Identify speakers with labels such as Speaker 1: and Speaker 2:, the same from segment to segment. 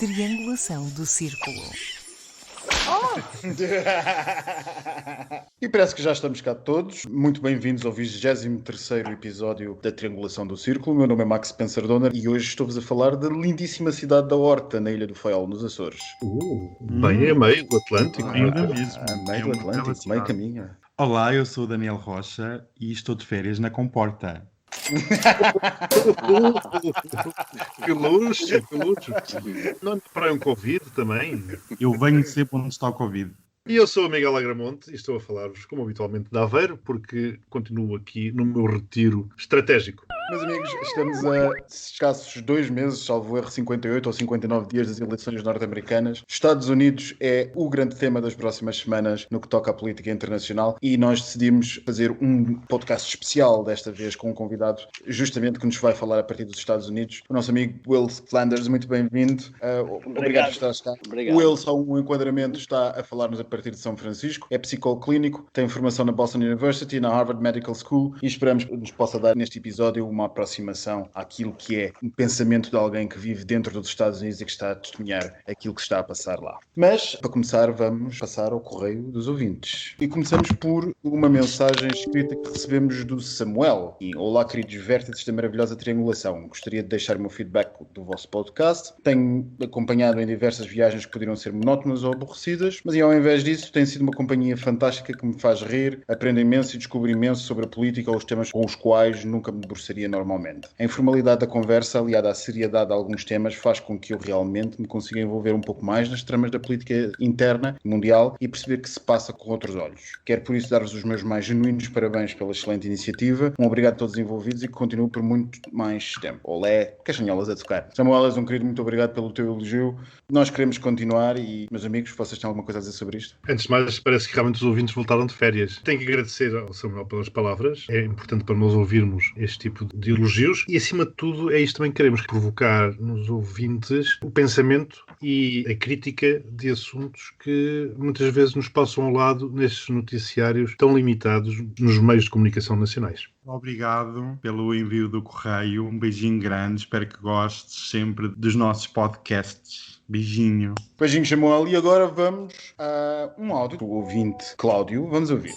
Speaker 1: Triangulação do Círculo.
Speaker 2: E parece que já estamos cá todos. Muito bem-vindos ao 23º episódio da Triangulação do Círculo. O meu nome é Max Spencer Donner e hoje estou-vos a falar da lindíssima cidade da Horta, na Ilha do Faial, nos Açores.
Speaker 3: Bem a meio do Atlântico.
Speaker 4: Ainda mesmo.
Speaker 2: Meio do Atlântico, meio caminho.
Speaker 4: Olá, eu sou o Daniel Rocha e estou de férias na Comporta.
Speaker 3: Que luxo, que luxo. Não para um Covid também.
Speaker 4: Eu venho sempre onde está o Covid.
Speaker 3: E eu sou o Miguel Agramonte e estou a falar-vos, como habitualmente, de Aveiro, porque continuo aqui no meu retiro estratégico.
Speaker 2: Meus amigos, estamos a escassos 2 meses, salvo erro, 58 ou 59 dias das eleições norte-americanas. Estados Unidos é o grande tema das próximas semanas no que toca à política internacional e nós decidimos fazer um podcast especial, desta vez com um convidado justamente que nos vai falar a partir dos Estados Unidos. O nosso amigo Will Flanders, muito bem-vindo. Obrigado por estar cá. O Will, só um enquadramento, está a falar-nos a partir de São Francisco, é psicólogo clínico, tem formação na Boston University, na Harvard Medical School e esperamos que nos possa dar neste episódio uma aproximação àquilo que é um pensamento de alguém que vive dentro dos Estados Unidos e que está a testemunhar aquilo que está a passar lá. Mas, para começar, vamos passar ao correio dos ouvintes. E começamos por uma mensagem escrita que recebemos do Samuel. E, olá, queridos vértices da maravilhosa triangulação. Gostaria de deixar o meu feedback do vosso podcast. Tenho acompanhado em diversas viagens que poderiam ser monótonas ou aborrecidas, mas ao invés disso tem sido uma companhia fantástica que me faz rir, aprendo imenso e descubro imenso sobre a política ou os temas com os quais nunca me debruçaria normalmente. A informalidade da conversa, aliada à seriedade de alguns temas, faz com que eu realmente me consiga envolver um pouco mais nas tramas da política interna, mundial, e perceber que se passa com outros olhos. Quero por isso dar-vos os meus mais genuínos parabéns pela excelente iniciativa. Um obrigado a todos os envolvidos e que continue por muito mais tempo. Olé, castanholas a tocar. Samuel, és um querido, muito obrigado pelo teu elogio. Nós queremos continuar e, meus amigos, vocês têm alguma coisa a dizer sobre isto?
Speaker 3: Antes de mais, parece que realmente os ouvintes voltaram de férias. Tenho que agradecer ao Samuel pelas palavras. É importante para nós ouvirmos este tipo de elogios. E, acima de tudo, é isto também que queremos provocar nos ouvintes o pensamento e a crítica de assuntos que muitas vezes nos passam ao lado nestes noticiários tão limitados nos meios de comunicação nacionais.
Speaker 4: Obrigado pelo envio do correio. Um beijinho grande. Espero que gostes sempre dos nossos podcasts. Beijinho.
Speaker 2: Beijinho, Samuel. E agora vamos a um áudio do ouvinte Cláudio. Vamos ouvir.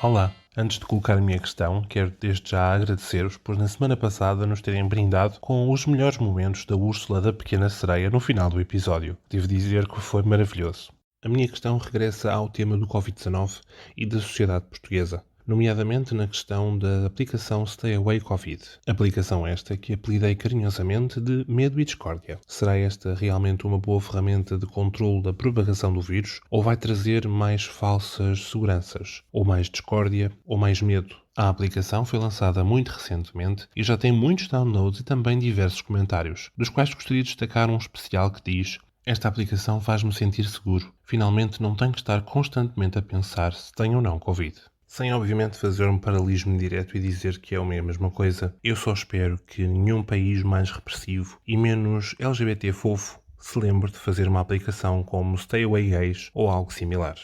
Speaker 5: Olá, antes de colocar a minha questão, quero desde já agradecer-vos por na semana passada nos terem brindado com os melhores momentos da Úrsula da Pequena Sereia no final do episódio. Devo dizer que foi maravilhoso. A minha questão regressa ao tema do Covid-19 e da sociedade portuguesa, nomeadamente na questão da aplicação Stay Away Covid. Aplicação esta que apelidei carinhosamente de Medo e Discórdia. Será esta realmente uma boa ferramenta de controle da propagação do vírus ou vai trazer mais falsas seguranças, ou mais discórdia, ou mais medo? A aplicação foi lançada muito recentemente e já tem muitos downloads e também diversos comentários, dos quais gostaria de destacar um especial que diz: esta aplicação faz-me sentir seguro. Finalmente não tenho que estar constantemente a pensar se tenho ou não Covid. Sem obviamente fazer um paralelismo direto e dizer que é uma e a mesma coisa, eu só espero que nenhum país mais repressivo e menos LGBT fofo se lembre de fazer uma aplicação como Stay Away Gays ou algo similar.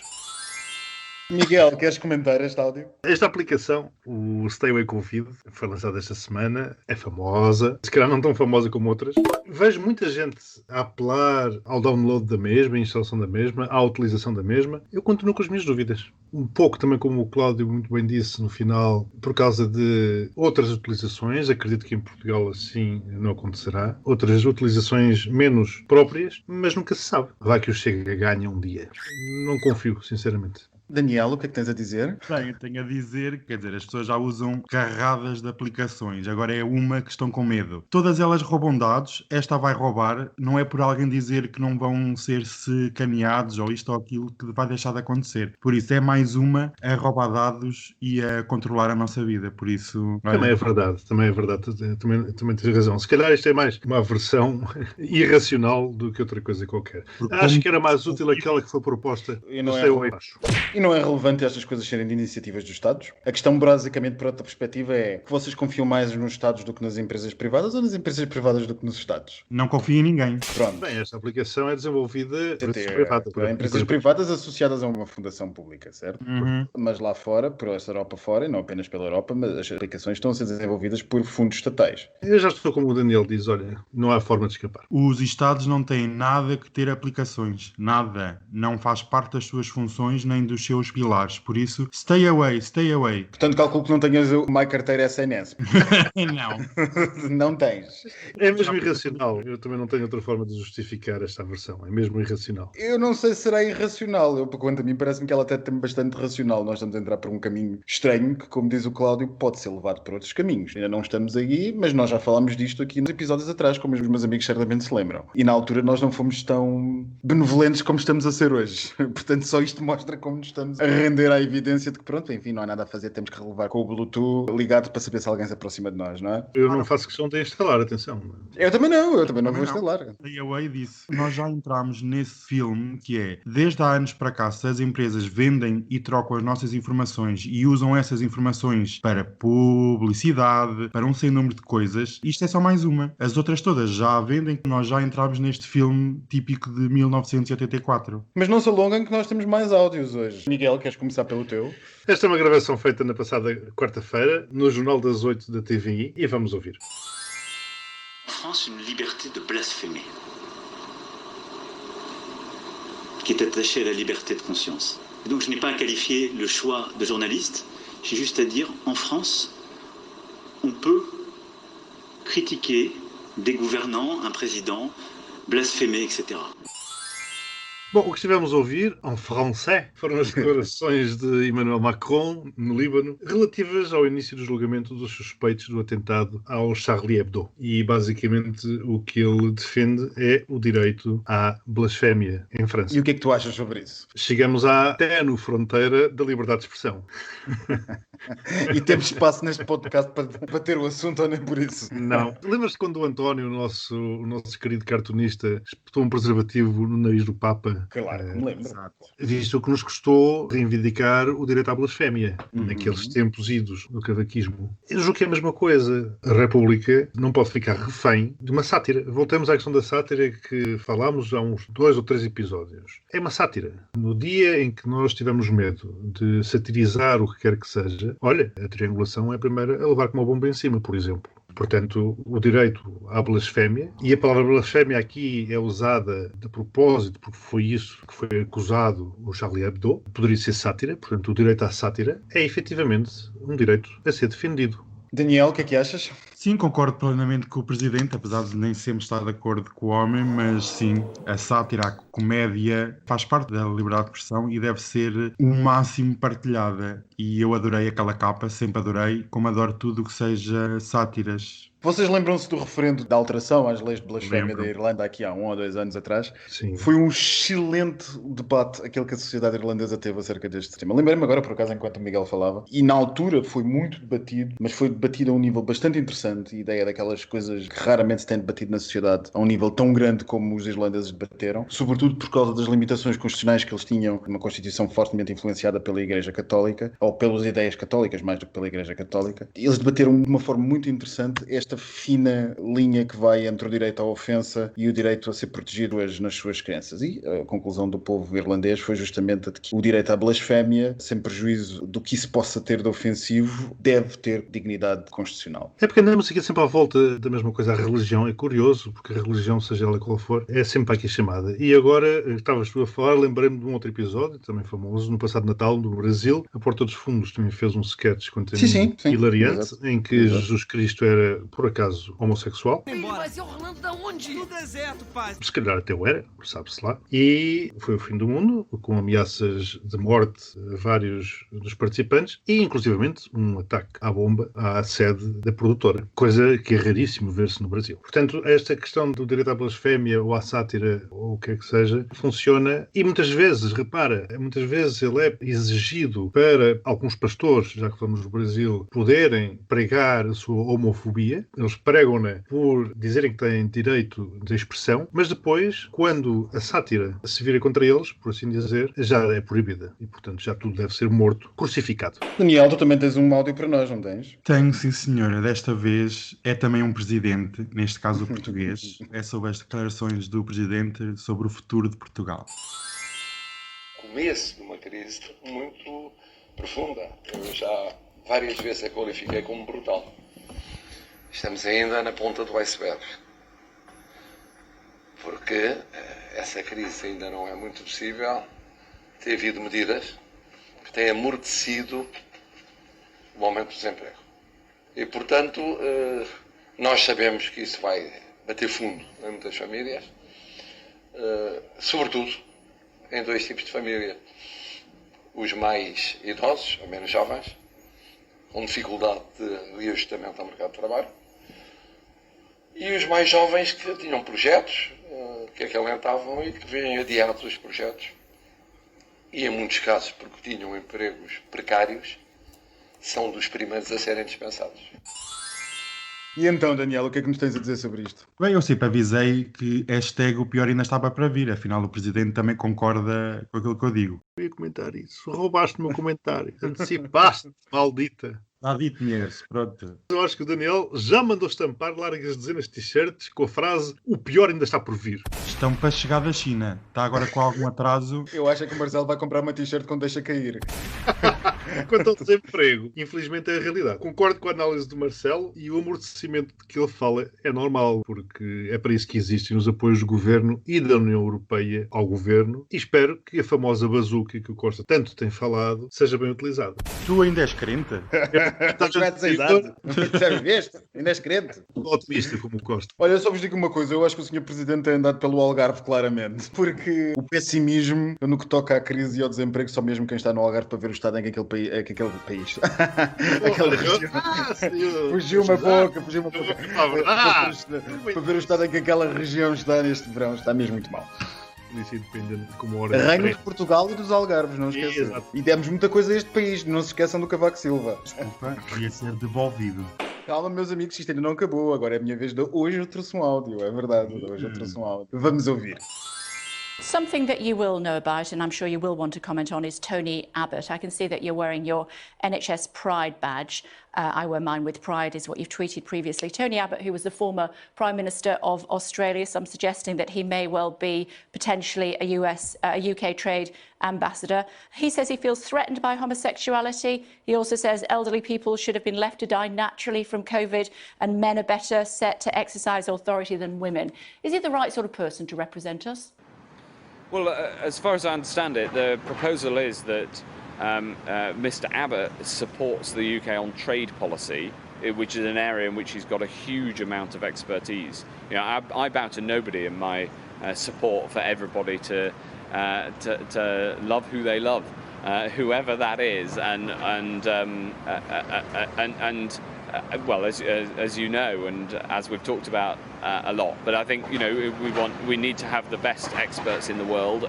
Speaker 2: Miguel, queres comentar este áudio?
Speaker 3: Esta aplicação, o Stay Away Covid, foi lançada esta semana, é famosa, se calhar não tão famosa como outras. Vejo muita gente a apelar ao download da mesma, à instalação da mesma, à utilização da mesma. Eu continuo com as minhas dúvidas. Um pouco também, como o Cláudio muito bem disse no final, por causa de outras utilizações, acredito que em Portugal assim não acontecerá. Outras utilizações menos próprias, mas nunca se sabe. Vai que o Chega ganha um dia. Não confio, sinceramente.
Speaker 2: Daniel, o que é que tens a dizer?
Speaker 4: Bem, eu tenho a dizer, quer dizer, as pessoas já usam carradas de aplicações, agora é uma que estão com medo. Todas elas roubam dados, esta vai roubar, não é por alguém dizer que não vão ser-se caneados ou isto ou aquilo que vai deixar de acontecer. Por isso é mais uma a roubar dados e a controlar a nossa vida, por isso...
Speaker 3: Também é verdade, também tens razão. Se calhar isto é mais uma aversão irracional do que outra coisa qualquer. Acho que era mais útil aquela que foi proposta
Speaker 2: E não
Speaker 3: no
Speaker 2: é
Speaker 3: Stay Away.
Speaker 2: E não é relevante estas coisas serem de iniciativas dos Estados? A questão, basicamente, por outra perspectiva, é que vocês confiam mais nos Estados do que nas empresas privadas ou nas empresas privadas do que nos Estados?
Speaker 4: Não confio em ninguém.
Speaker 2: Pronto.
Speaker 3: Bem, esta aplicação é desenvolvida por empresas
Speaker 2: Até,
Speaker 3: privadas.
Speaker 2: por empresas privadas associadas a uma fundação pública, certo?
Speaker 4: Uhum.
Speaker 2: Mas lá fora, por esta Europa fora, e não apenas pela Europa, mas as aplicações estão a ser desenvolvidas por fundos estatais.
Speaker 3: Eu já estou como o Daniel diz, olha, não há forma de escapar.
Speaker 4: Os Estados não têm nada que ter aplicações. Nada. Não faz parte das suas funções nem dos seus pilares. Por isso, stay away, stay away.
Speaker 2: Portanto, calculo que não tenhas uma carteira SNS.
Speaker 4: Não.
Speaker 2: Não tens.
Speaker 3: É mesmo irracional. Eu também não tenho outra forma de justificar esta aversão. É mesmo irracional.
Speaker 2: Eu não sei se será irracional. Quanto a mim, parece-me que ela até tem bastante racional. Nós estamos a entrar por um caminho estranho que, como diz o Cláudio, pode ser levado por outros caminhos. Ainda não estamos aí, mas nós já falámos disto aqui nos episódios atrás, como os meus amigos certamente se lembram. E na altura nós não fomos tão benevolentes como estamos a ser hoje. Portanto, só isto mostra como nos estamos a render à evidência de que, pronto, enfim, não há nada a fazer, temos que relevar com o Bluetooth ligado para saber se alguém se aproxima de nós, não é?
Speaker 3: Eu não faço questão de instalar, atenção.
Speaker 2: Eu também não vou instalar.
Speaker 4: Stay away disso. Nós já entramos nesse filme que é, desde há anos para cá, se as empresas vendem e trocam as nossas informações e usam essas informações para publicidade, para um sem número de coisas, isto é só mais uma. As outras todas já vendem, nós já entramos neste filme típico de 1984.
Speaker 2: Mas não se alongam que nós temos mais áudios hoje. Miguel, queres começar pelo teu?
Speaker 3: Esta é uma gravação feita na passada quarta-feira, no Jornal das 8 da TVI, e vamos ouvir.
Speaker 6: En France, une liberté de blasphémer, qui est attachée à la liberté de conscience. Et donc je n'ai pas à qualifier le choix de journaliste, j'ai juste à dire, en France, on peut critiquer des gouvernants, un président, blasphémer, etc.
Speaker 3: Bom, o que estivemos a ouvir, em francês, foram as declarações de Emmanuel Macron, no Líbano, relativas ao início do julgamento dos suspeitos do atentado ao Charlie Hebdo. E, basicamente, o que ele defende é o direito à blasfémia em França.
Speaker 2: E o que é que tu achas sobre isso?
Speaker 3: Chegamos à ténue fronteira da liberdade de expressão.
Speaker 2: E temos espaço neste podcast para ter o assunto ou nem por isso?
Speaker 3: Não. Lembras-te quando o António, o nosso querido cartunista, espetou um preservativo no nariz do Papa?
Speaker 2: Claro, me lembro.
Speaker 3: Visto que nos custou reivindicar o direito à blasfémia, naqueles tempos idos do cavaquismo. Eu julgo que é a mesma coisa. A República não pode ficar refém de uma sátira. Voltemos à questão da sátira que falámos há uns 2 ou 3 episódios. É uma sátira. No dia em que nós tivemos medo de satirizar o que quer que seja, olha, a triangulação é a primeira a levar com uma bomba em cima, por exemplo. Portanto, o direito à blasfémia, e a palavra blasfémia aqui é usada de propósito, porque foi isso que foi acusado o Charlie Hebdo, poderia ser sátira, portanto, o direito à sátira é efetivamente um direito a ser defendido.
Speaker 2: Daniel, o que é que achas?
Speaker 4: Sim, concordo plenamente com o Presidente, apesar de nem sempre estar de acordo com o homem, mas sim, a sátira, a comédia faz parte da liberdade de expressão e deve ser o máximo partilhada. E eu adorei aquela capa, sempre adorei, como adoro tudo o que seja sátiras.
Speaker 2: Vocês lembram-se do referendo da alteração às leis de blasfémia
Speaker 4: Lembro.
Speaker 2: da Irlanda aqui há 1 ou 2 anos atrás?
Speaker 3: Sim.
Speaker 2: Foi um excelente debate aquele que a sociedade irlandesa teve acerca deste tema. Lembrei-me agora, por acaso, enquanto o Miguel falava, e na altura foi muito debatido, mas foi debatido a um nível bastante interessante. A ideia daquelas coisas que raramente se tem debatido na sociedade a um nível tão grande como os irlandeses debateram, sobretudo por causa das limitações constitucionais que eles tinham, uma Constituição fortemente influenciada pela Igreja Católica, ou pelas ideias católicas mais do que pela Igreja Católica. Eles debateram de uma forma muito interessante esta fina linha que vai entre o direito à ofensa e o direito a ser protegido nas suas crenças. E a conclusão do povo irlandês foi justamente a de que o direito à blasfémia, sem prejuízo do que isso possa ter de ofensivo, deve ter dignidade constitucional.
Speaker 3: É porque andamos aqui sempre à volta da mesma coisa. A religião é curioso, porque a religião, seja ela qual for, é sempre aqui chamada. E agora, estavas tu a falar, lembrei-me de um outro episódio, também famoso, no passado Natal, no Brasil. A Porta dos Fundos também fez um sketch quanto a mim, hilariante,
Speaker 2: Exato.
Speaker 3: em que Jesus Cristo era, por acaso, homossexual.
Speaker 7: Mas é Orlando da onde? Do deserto, pai.
Speaker 3: Se calhar até o era, sabe-se lá. E foi o fim do mundo, com ameaças de morte a vários dos participantes e, inclusivamente, um ataque à bomba à sede da produtora. Coisa que é raríssimo ver-se no Brasil. Portanto, esta questão do direito à blasfémia ou à sátira, ou o que é que seja, funciona e muitas vezes, repara, muitas vezes ele é exigido para alguns pastores, já que falamos do Brasil, poderem pregar a sua homofobia, Eles pregam-na por dizerem que têm direito de expressão, mas depois, quando a sátira se vira contra eles, por assim dizer, já é proibida. E, portanto, já tudo deve ser morto, crucificado.
Speaker 2: Daniel, tu também tens um áudio para nós, não tens?
Speaker 4: Tenho, sim senhora. Desta vez é também um presidente, neste caso o português. É sobre as declarações do presidente sobre o futuro de Portugal.
Speaker 8: Começo de uma crise muito profunda. Eu já várias vezes a qualifiquei como brutal. Estamos ainda na ponta do iceberg. Porque essa crise ainda não é muito possível. Tem havido medidas que têm amortecido o aumento do desemprego. E, portanto, nós sabemos que isso vai bater fundo em muitas famílias, sobretudo em dois tipos de família. Os mais idosos, ou menos jovens, com dificuldade de reajustamento ao mercado de trabalho, e os mais jovens que tinham projetos que acalentavam e que vêm adiados os projetos, e em muitos casos porque tinham empregos precários, são dos primeiros a serem dispensados.
Speaker 2: E então, Daniel, o que é que nos tens a dizer sobre isto?
Speaker 4: Bem, eu sempre avisei que hashtag o pior ainda estava para vir, afinal o presidente também concorda com aquilo que eu digo.
Speaker 3: Eu ia comentar isso. Roubaste o meu comentário. Antecipaste, maldita.
Speaker 4: Está dito mesmo, pronto.
Speaker 3: Eu acho que o Daniel já mandou estampar largas dezenas de t-shirts com a frase "o pior ainda está por vir".
Speaker 4: Estão para chegar da China. Está agora com algum atraso.
Speaker 2: Eu acho que o Marcelo vai comprar uma t-shirt quando deixa cair.
Speaker 3: Quanto ao desemprego, infelizmente é a realidade. Concordo com a análise do Marcelo e o amortecimento de que ele fala é normal, porque é para isso que existem os apoios do Governo e da União Europeia ao Governo, e espero que a famosa bazuca que o Costa tanto tem falado seja bem utilizada.
Speaker 4: Tu ainda és crente?
Speaker 2: Estás a dizer exato. Já viveste? Ainda és crente?
Speaker 3: Otimista como o Costa.
Speaker 2: Olha, eu só vos digo uma coisa, eu acho que o Sr. Presidente tem andado pelo Algarve claramente, porque o pessimismo no que toca à crise e ao desemprego, só mesmo quem está no Algarve para ver o estado em que aquele país... Aquela região... Fugiu-me a boca. Para ver o estado em que aquela região está neste verão, está mesmo muito mal.
Speaker 3: Polícia independente como hora
Speaker 2: Reino de Portugal e dos Algarves, não esqueçam.
Speaker 3: Exato.
Speaker 2: E demos muita coisa a este país, não se esqueçam do Cavaco Silva.
Speaker 4: Desculpa, devia ser devolvido.
Speaker 2: Calma, meus amigos, isto ainda não acabou. Agora é a minha vez de hoje eu trouxe um áudio, é verdade. Hoje eu trouxe um áudio. Vamos ouvir.
Speaker 9: Something that you will know about, and I'm sure you will want to comment on, is Tony Abbott. I can see that you're wearing your NHS Pride badge. I wear mine with pride, is what you've tweeted previously. Tony Abbott, who was the former Prime Minister of Australia, some suggesting that he may well be potentially a UK trade ambassador. He says he feels threatened by homosexuality. He also says elderly people should have been left to die naturally from COVID, and men are better set to exercise authority than women. Is he the right sort of person to represent us?
Speaker 10: Well, as far as I understand it, the proposal is that Mr. Abbott supports the UK on trade policy, which is an area in which he's got a huge amount of expertise. You know, I bow to nobody in my support for everybody to love who they love, whoever that is, well, as you know, and as we've talked about a lot, but I think, you know, we need to have the best experts in the world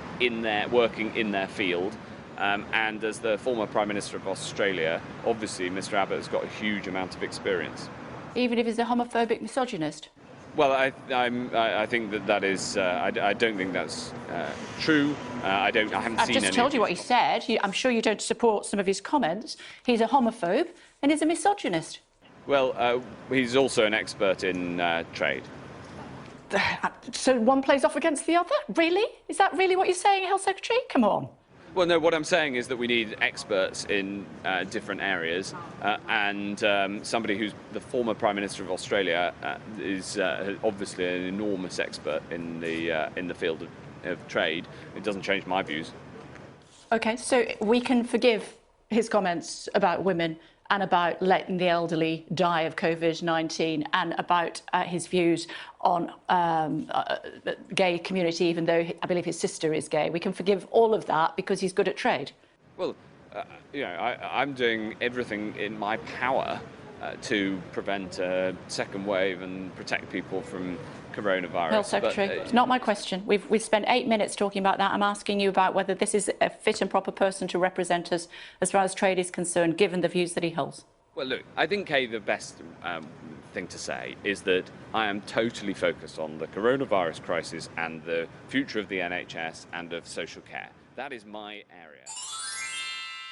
Speaker 10: working in their field, and as the former Prime Minister of Australia, obviously Mr. Abbott has got a huge amount of experience.
Speaker 9: Even if he's a homophobic misogynist?
Speaker 10: Well, I think that is. I don't think that's true. I haven't seen
Speaker 9: I've just told you what he said. I'm sure you don't support some of his comments. He's a homophobe and he's a misogynist.
Speaker 10: Well, he's also an expert in trade.
Speaker 9: So one plays off against the other? Really? Is that really what you're saying, Health Secretary? Come on.
Speaker 10: Well, no, what I'm saying is that we need experts in different areas, and somebody who's the former Prime Minister of Australia is obviously an enormous expert in the field of trade. It doesn't change my views.
Speaker 9: OK, so we can forgive his comments about women and about letting the elderly die of COVID-19 and about his views on gay community, even though I believe his sister is gay. We can forgive all of that because he's good at trade.
Speaker 10: Well, you know, I'm doing everything in my power to prevent a second wave and protect people from coronavirus.
Speaker 9: Health Secretary, it's not my question. We've spent 8 minutes talking about that. I'm asking you about whether this is a fit and proper person to represent us as far as trade is concerned, given the views that he holds.
Speaker 10: Well, look, I think Kay, the best thing to say is that I am totally focused on the coronavirus crisis and the future of the NHS and of social care. That is my area.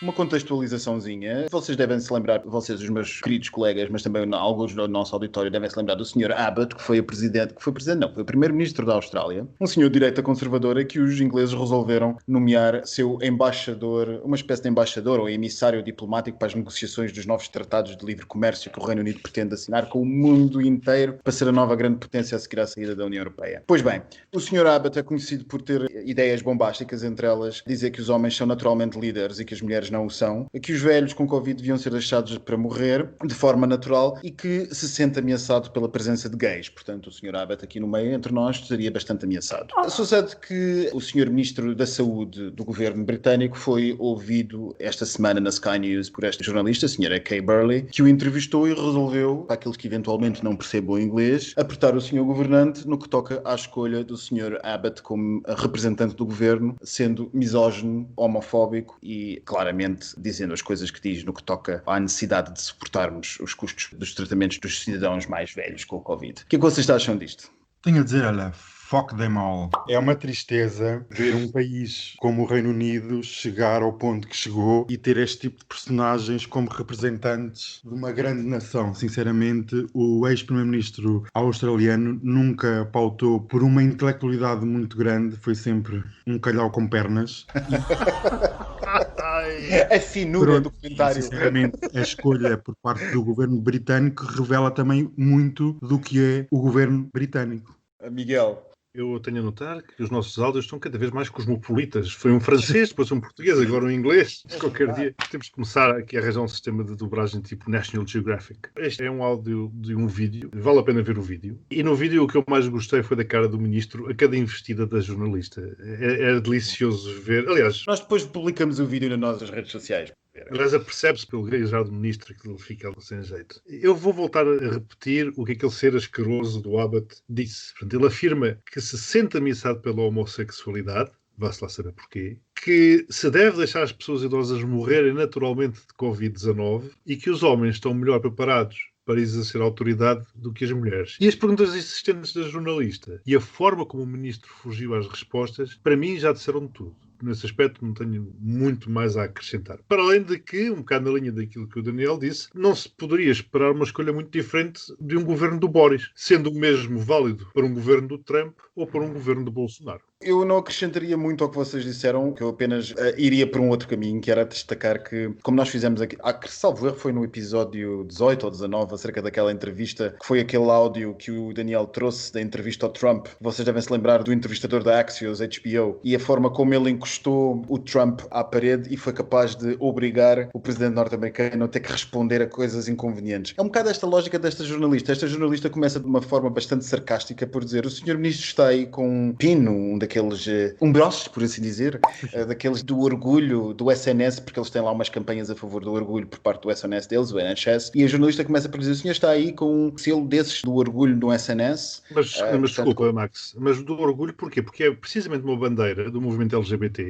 Speaker 2: Uma contextualizaçãozinha. Vocês devem se lembrar, vocês, os meus queridos colegas, mas também alguns do nosso auditório devem se lembrar do Sr. Abbott, foi o primeiro-ministro da Austrália, um senhor de direita conservadora que os ingleses resolveram nomear seu embaixador, uma espécie de embaixador ou emissário diplomático para as negociações dos novos tratados de livre comércio que o Reino Unido pretende assinar com o mundo inteiro para ser a nova grande potência a seguir à saída da União Europeia. Pois bem, o Sr. Abbott é conhecido por ter ideias bombásticas, entre elas dizer que os homens são naturalmente líderes e que as mulheres não o são, que os velhos com Covid deviam ser deixados para morrer de forma natural e que se sente ameaçado pela presença de gays. Portanto, o Sr. Abbott aqui no meio, entre nós, estaria bastante ameaçado. Sucede que o Sr. Ministro da Saúde do governo britânico foi ouvido esta semana na Sky News por esta jornalista, a Sra. Kay Burley, que o entrevistou e resolveu, para aqueles que eventualmente não percebam o inglês, apertar o Sr. Governante no que toca à escolha do Sr. Abbott como representante do governo, sendo misógino, homofóbico e, claramente, dizendo as coisas que diz no que toca à necessidade de suportarmos os custos dos tratamentos dos cidadãos mais velhos com o Covid. O que é que vocês acham disto?
Speaker 4: Tenho a dizer, olha, fuck them all. É uma tristeza ver um país como o Reino Unido chegar ao ponto que chegou e ter este tipo de personagens como representantes de uma grande nação. Sinceramente, o ex-primeiro-ministro australiano nunca pautou por uma intelectualidade muito grande, foi sempre um calhau com pernas.
Speaker 2: A finura do comentário.
Speaker 4: Sinceramente, a escolha por parte do governo britânico revela também muito do que é o governo britânico.
Speaker 2: Miguel.
Speaker 3: Eu tenho a notar que os nossos áudios estão cada vez mais cosmopolitas. Foi um francês, depois um português, agora um inglês. Qualquer dia temos que começar aqui a arranjar um sistema de dobragem tipo National Geographic. Este é um áudio de um vídeo, vale a pena ver o vídeo. E no vídeo o que eu mais gostei foi da cara do ministro a cada investida da jornalista. É delicioso ver. Aliás,
Speaker 2: nós depois publicamos o vídeo nas nossas redes sociais.
Speaker 3: Aliás, percebe-se pelo gaguejar do ministro que ele fica sem jeito. Eu vou voltar a repetir o que aquele ser asqueroso do Abbott disse. Portanto, ele afirma que se sente ameaçado pela homossexualidade, vá-se lá saber porquê, que se deve deixar as pessoas idosas morrerem naturalmente de Covid-19 e que os homens estão melhor preparados para exercer autoridade do que as mulheres. E as perguntas insistentes da jornalista e a forma como o ministro fugiu às respostas, para mim já disseram tudo. Nesse aspecto não tenho muito mais a acrescentar. Para além de que, um bocado na linha daquilo que o Daniel disse, não se poderia esperar uma escolha muito diferente de um governo do Boris, sendo o mesmo válido para um governo do Trump ou para um governo do Bolsonaro.
Speaker 2: Eu não acrescentaria muito ao que vocês disseram, que eu apenas iria por um outro caminho, que era destacar que, como nós fizemos aqui, salvo erro, foi no episódio 18 ou 19, acerca daquela entrevista, que foi aquele áudio que o Daniel trouxe da entrevista ao Trump. Vocês devem se lembrar do entrevistador da Axios, HBO, e a forma como ele encostou o Trump à parede e foi capaz de obrigar o presidente norte-americano a ter que responder a coisas inconvenientes. É um bocado esta lógica desta jornalista. Esta jornalista começa de uma forma bastante sarcástica por dizer: o senhor ministro está aí com um pino, daqueles broche, por assim dizer, daqueles do orgulho do SNS, porque eles têm lá umas campanhas a favor do orgulho por parte do SNS deles, o NHS, e a jornalista começa por dizer: o senhor está aí com um selo desses do orgulho do SNS.
Speaker 3: Mas desculpa, Max, mas do orgulho porquê? Porque é precisamente uma bandeira do movimento LGBT,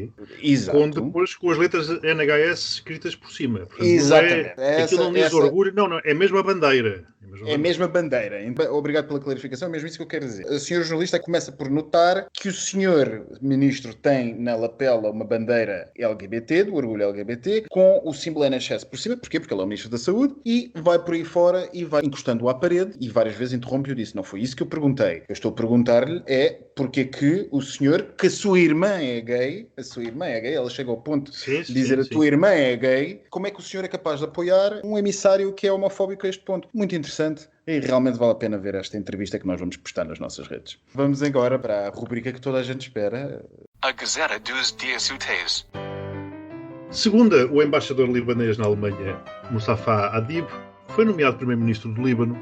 Speaker 3: com as letras NHS escritas por cima. Portanto,
Speaker 2: exatamente.
Speaker 3: Aquilo não diz orgulho, não, é mesmo a bandeira.
Speaker 2: É a mesma bandeira. Obrigado pela clarificação, é mesmo isso que eu quero dizer. A senhora jornalista começa por notar que o senhor ministro tem na lapela uma bandeira LGBT, do orgulho LGBT, com o símbolo NHS por cima. Porquê? Porque ele é o ministro da Saúde, e vai por aí fora e vai encostando à parede e várias vezes interrompe-o e disse: não foi isso que eu perguntei. Eu estou a perguntar-lhe porque que o senhor, que a sua irmã é gay, ela chega ao ponto de dizer a tua irmã é gay, como é que o senhor é capaz de apoiar um emissário que é homofóbico a este ponto? Muito interessante. E realmente vale a pena ver esta entrevista que nós vamos postar nas nossas redes. Vamos agora para a rubrica que toda a gente espera.
Speaker 11: A Gazeta dos Dias Úteis.
Speaker 3: Segunda, o embaixador libanês na Alemanha, Mustafa Adib, foi nomeado primeiro-ministro do Líbano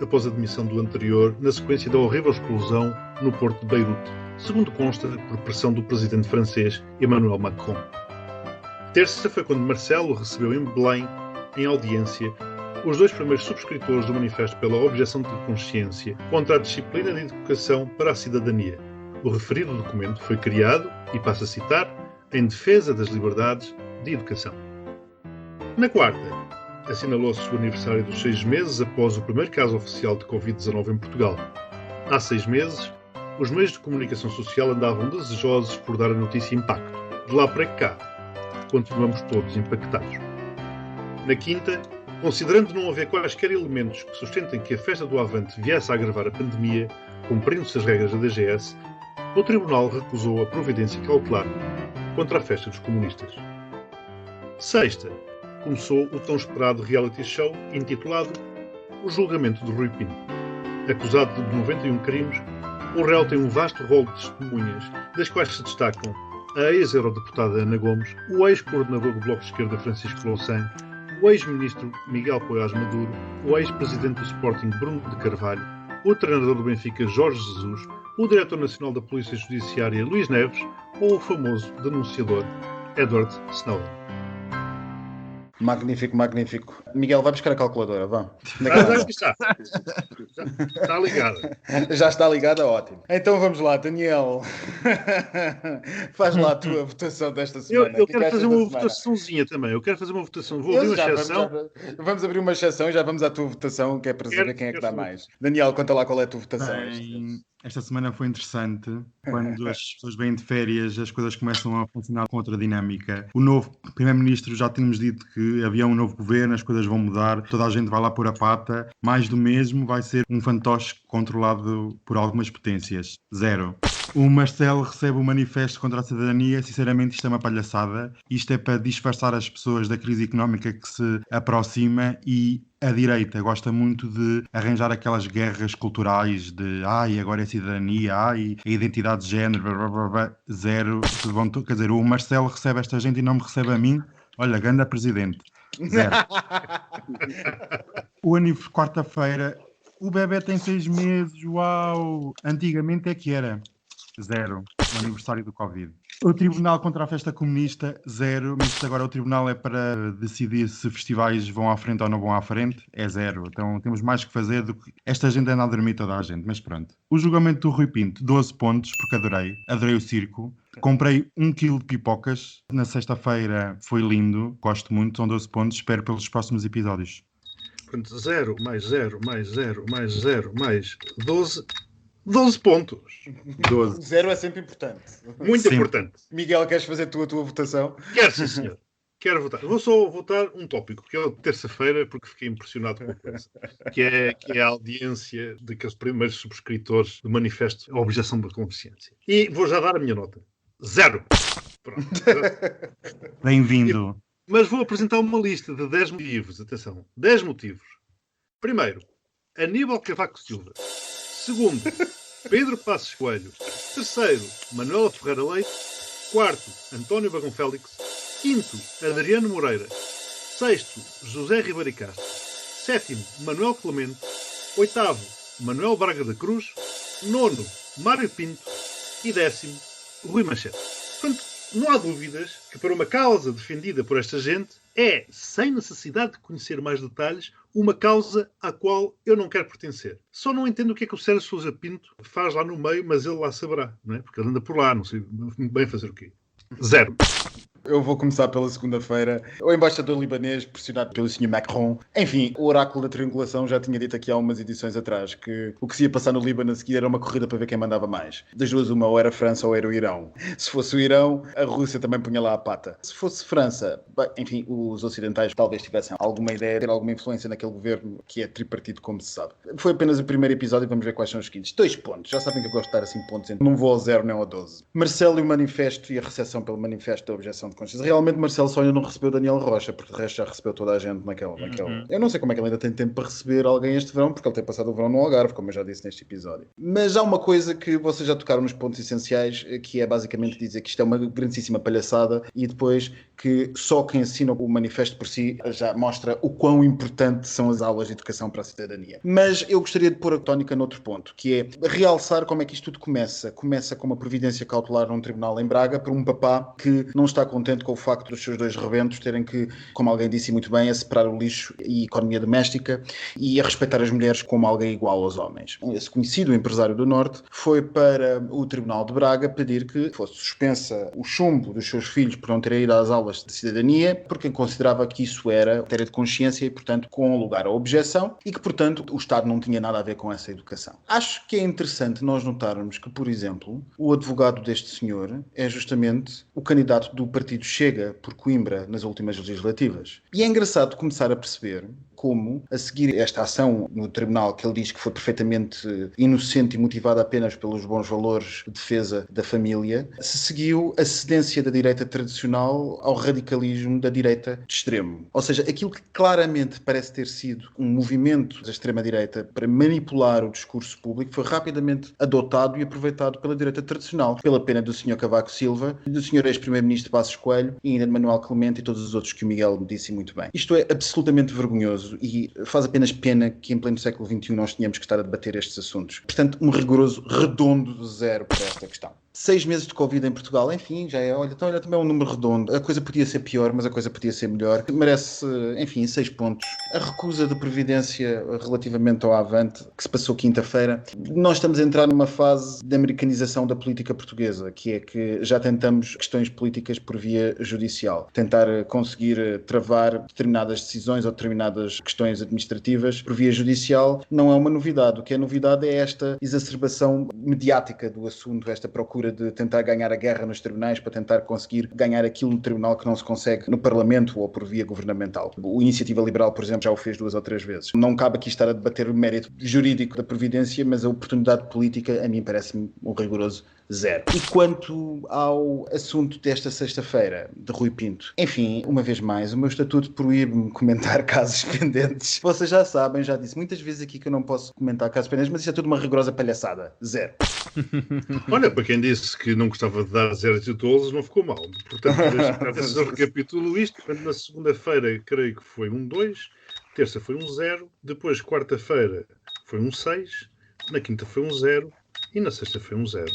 Speaker 3: após a demissão do anterior na sequência da horrível explosão no porto de Beirute, segundo consta por pressão do presidente francês Emmanuel Macron. Terça foi quando Marcelo recebeu em Belém, em audiência, os dois primeiros subscritores do Manifesto pela Objeção de Consciência contra a Disciplina de Educação para a Cidadania. O referido documento foi criado, e passo a citar, em defesa das liberdades de educação. Na quarta, assinalou-se o aniversário dos 6 meses após o primeiro caso oficial de Covid-19 em Portugal. Há 6 meses, os meios de comunicação social andavam desejosos por dar a notícia impacto. De lá para cá, continuamos todos impactados. Na quinta, considerando não haver quaisquer elementos que sustentem que a festa do Avante viesse a agravar a pandemia, cumprindo-se as regras da DGS, o Tribunal recusou a providência cautelar contra a festa dos comunistas. Sexta, começou o tão esperado reality show intitulado O Julgamento de Rui Pinto. Acusado de 91 crimes, o réu tem um vasto rol de testemunhas, das quais se destacam a ex-eurodeputada Ana Gomes, o ex-coordenador do Bloco de Esquerda Francisco Louçã, o ex-ministro Miguel Poiás Maduro, o ex-presidente do Sporting Bruno de Carvalho, o treinador do Benfica Jorge Jesus, o diretor nacional da Polícia Judiciária Luís Neves ou o famoso denunciador Edward Snowden.
Speaker 2: Magnífico, magnífico. Miguel, vai buscar a calculadora, vá.
Speaker 3: Está ligada.
Speaker 2: Já está ligada, ótimo. Então vamos lá, Daniel. Faz lá a tua votação desta semana.
Speaker 3: Eu quero fazer uma votaçãozinha também. Eu quero fazer uma votação. Vou abrir uma exceção.
Speaker 2: Vamos abrir uma exceção e já vamos à tua votação, que é para saber quem é que dá mais. Daniel, conta lá qual é a tua votação.
Speaker 4: Esta semana foi interessante. Quando as pessoas vêm de férias, as coisas começam a funcionar com outra dinâmica. O novo primeiro-ministro, já tínhamos dito que havia um novo governo, as coisas vão mudar, toda a gente vai lá pôr a pata. Mais do mesmo, vai ser um fantoche controlado por algumas potências. 0. O Marcelo recebe o manifesto contra a cidadania. Sinceramente, isto é uma palhaçada. Isto é para disfarçar as pessoas da crise económica que se aproxima, e a direita gosta muito de arranjar aquelas guerras culturais de agora é cidadania, a identidade de género, blá, blá, blá. 0. Quer dizer, o Marcelo recebe esta gente e não me recebe a mim. Olha, ganda presidente. 0. Quarta-feira, o bebê tem 6 meses, uau! Antigamente é que era. 0. O aniversário do Covid. O Tribunal contra a Festa Comunista, 0. Mas agora o Tribunal é para decidir se festivais vão à frente ou não vão à frente, é 0. Então temos mais que fazer do que... Esta gente anda a dormir toda a gente, mas pronto. O julgamento do Rui Pinto, 12 pontos, porque adorei o circo. Comprei 1 kg de pipocas. Na sexta-feira foi lindo, gosto muito, são 12 pontos, espero pelos próximos episódios.
Speaker 3: Portanto, 0 mais 0 mais 0 mais 0 mais 12... 12 pontos.
Speaker 2: 12. 0 é sempre importante.
Speaker 3: Muito
Speaker 2: sempre
Speaker 3: importante.
Speaker 2: Miguel, queres fazer tu a tua votação?
Speaker 3: Quero, sim, senhor. Quero votar. Vou só votar um tópico, que é o de terça-feira, porque fiquei impressionado com a coisa. Que é a audiência daqueles primeiros subscritores do manifesto A Objeção da Consciência. E vou já dar a minha nota. 0. Pronto.
Speaker 4: Bem-vindo.
Speaker 3: Mas vou apresentar uma lista de 10 motivos. Atenção. 10 motivos. Primeiro, Aníbal Cavaco Silva. Segundo, Pedro Passos Coelho. Terceiro, Manuela Ferreira Leite. Quarto, António Bagão Félix. Quinto, Adriano Moreira. Sexto, José Ribeiro Castro. Sétimo, Manuel Clemente. Oitavo, Manuel Braga da Cruz. Nono, Mário Pinto. E 10º, Rui Machete. Portanto, não há dúvidas que para uma causa defendida por esta gente é, sem necessidade de conhecer mais detalhes, uma causa à qual eu não quero pertencer. Só não entendo o que é que o Sérgio Sousa Pinto faz lá no meio, mas ele lá saberá, não é? Porque ele anda por lá, não sei muito bem fazer o quê. 0.
Speaker 2: Eu vou começar pela segunda-feira. O embaixador libanês, pressionado pelo Sr. Macron. Enfim, o oráculo da triangulação já tinha dito aqui há umas edições atrás que o que se ia passar no Líbano a seguir era uma corrida para ver quem mandava mais. Das duas, uma, ou era a França ou era o Irão. Se fosse o Irão, a Rússia também punha lá a pata. Se fosse França, bem, enfim, os ocidentais talvez tivessem alguma ideia, ter alguma influência naquele governo que é tripartido, como se sabe. Foi apenas o primeiro episódio e vamos ver quais são os seguintes. 2 pontos. Já sabem que eu gosto de dar assim pontos. Não vou ao 0 nem ao 12. Marcelo e o manifesto e a recepção pelo manifesto da objeção de consciência. Realmente Marcelo só ainda não recebeu Daniel Rocha, porque de resto já recebeu toda a gente naquela. Eu não sei como é que ele ainda tem tempo para receber alguém este verão, porque ele tem passado o verão no Algarve, como eu já disse neste episódio. Mas há uma coisa que vocês já tocaram nos pontos essenciais, que é basicamente dizer que isto é uma grandíssima palhaçada e depois que só quem assina o manifesto por si já mostra o quão importante são as aulas de educação para a cidadania. Mas eu gostaria de pôr a tónica noutro ponto, que é realçar como é que isto tudo começa. Começa com uma providência cautelar num tribunal em Braga por um papá que não está com contente com o facto dos seus dois rebentos terem que, como alguém disse muito bem, a separar o lixo e a economia doméstica e a respeitar as mulheres como alguém igual aos homens. Esse conhecido empresário do Norte foi para o Tribunal de Braga pedir que fosse suspensa o chumbo dos seus filhos por não terem ido às aulas de cidadania, porque considerava que isso era matéria de consciência e, portanto, com lugar à objeção e que, portanto, o Estado não tinha nada a ver com essa educação. Acho que é interessante nós notarmos que, por exemplo, o advogado deste senhor é justamente o candidato do partido Chega por Coimbra nas últimas legislativas. E é engraçado começar a perceber como, a seguir esta ação no tribunal, que ele diz que foi perfeitamente inocente e motivada apenas pelos bons valores de defesa da família, se seguiu a cedência da direita tradicional ao radicalismo da direita de extremo. Ou seja, aquilo que claramente parece ter sido um movimento da extrema-direita para manipular o discurso público foi rapidamente adotado e aproveitado pela direita tradicional, pela pena do Sr. Cavaco Silva, do Sr. ex-primeiro-ministro Passos Coelho e ainda de Manuel Clemente e todos os outros que o Miguel me disse muito bem. Isto é absolutamente vergonhoso e faz apenas pena que em pleno século XXI nós tenhamos que estar a debater estes assuntos. Portanto, um rigoroso redondo de 0 para esta questão. 6 meses de Covid em Portugal, enfim, já é, olha, também é um número redondo. A coisa podia ser pior, mas a coisa podia ser melhor. Merece, enfim, 6 pontos. A recusa de previdência relativamente ao Avante, que se passou quinta-feira. Nós estamos a entrar numa fase de americanização da política portuguesa, que é que já tentamos questões políticas por via judicial. Tentar conseguir travar determinadas decisões ou determinadas questões administrativas por via judicial não é uma novidade. O que é novidade é esta exacerbação mediática do assunto, esta procura de tentar ganhar a guerra nos tribunais para tentar conseguir ganhar aquilo no tribunal que não se consegue no Parlamento ou por via governamental. O Iniciativa Liberal, por exemplo, já o fez 2 ou 3 vezes. Não cabe aqui estar a debater o mérito jurídico da Previdência, mas a oportunidade política, a mim parece-me um rigoroso 0. E quanto ao assunto desta sexta-feira, de Rui Pinto, enfim, uma vez mais, o meu estatuto proíbe-me comentar casos pendentes. Vocês já sabem, já disse muitas vezes aqui que eu não posso comentar casos pendentes, mas isto é tudo uma rigorosa palhaçada. 0.
Speaker 3: Olha, para quem disse que não gostava de dar 0 títulos, não ficou mal. Portanto, eu recapitulo isto. Na segunda-feira, creio que foi 1-2, terça foi 1-0, depois quarta-feira foi 1-6, na quinta foi 1-0 e na sexta foi 1-0.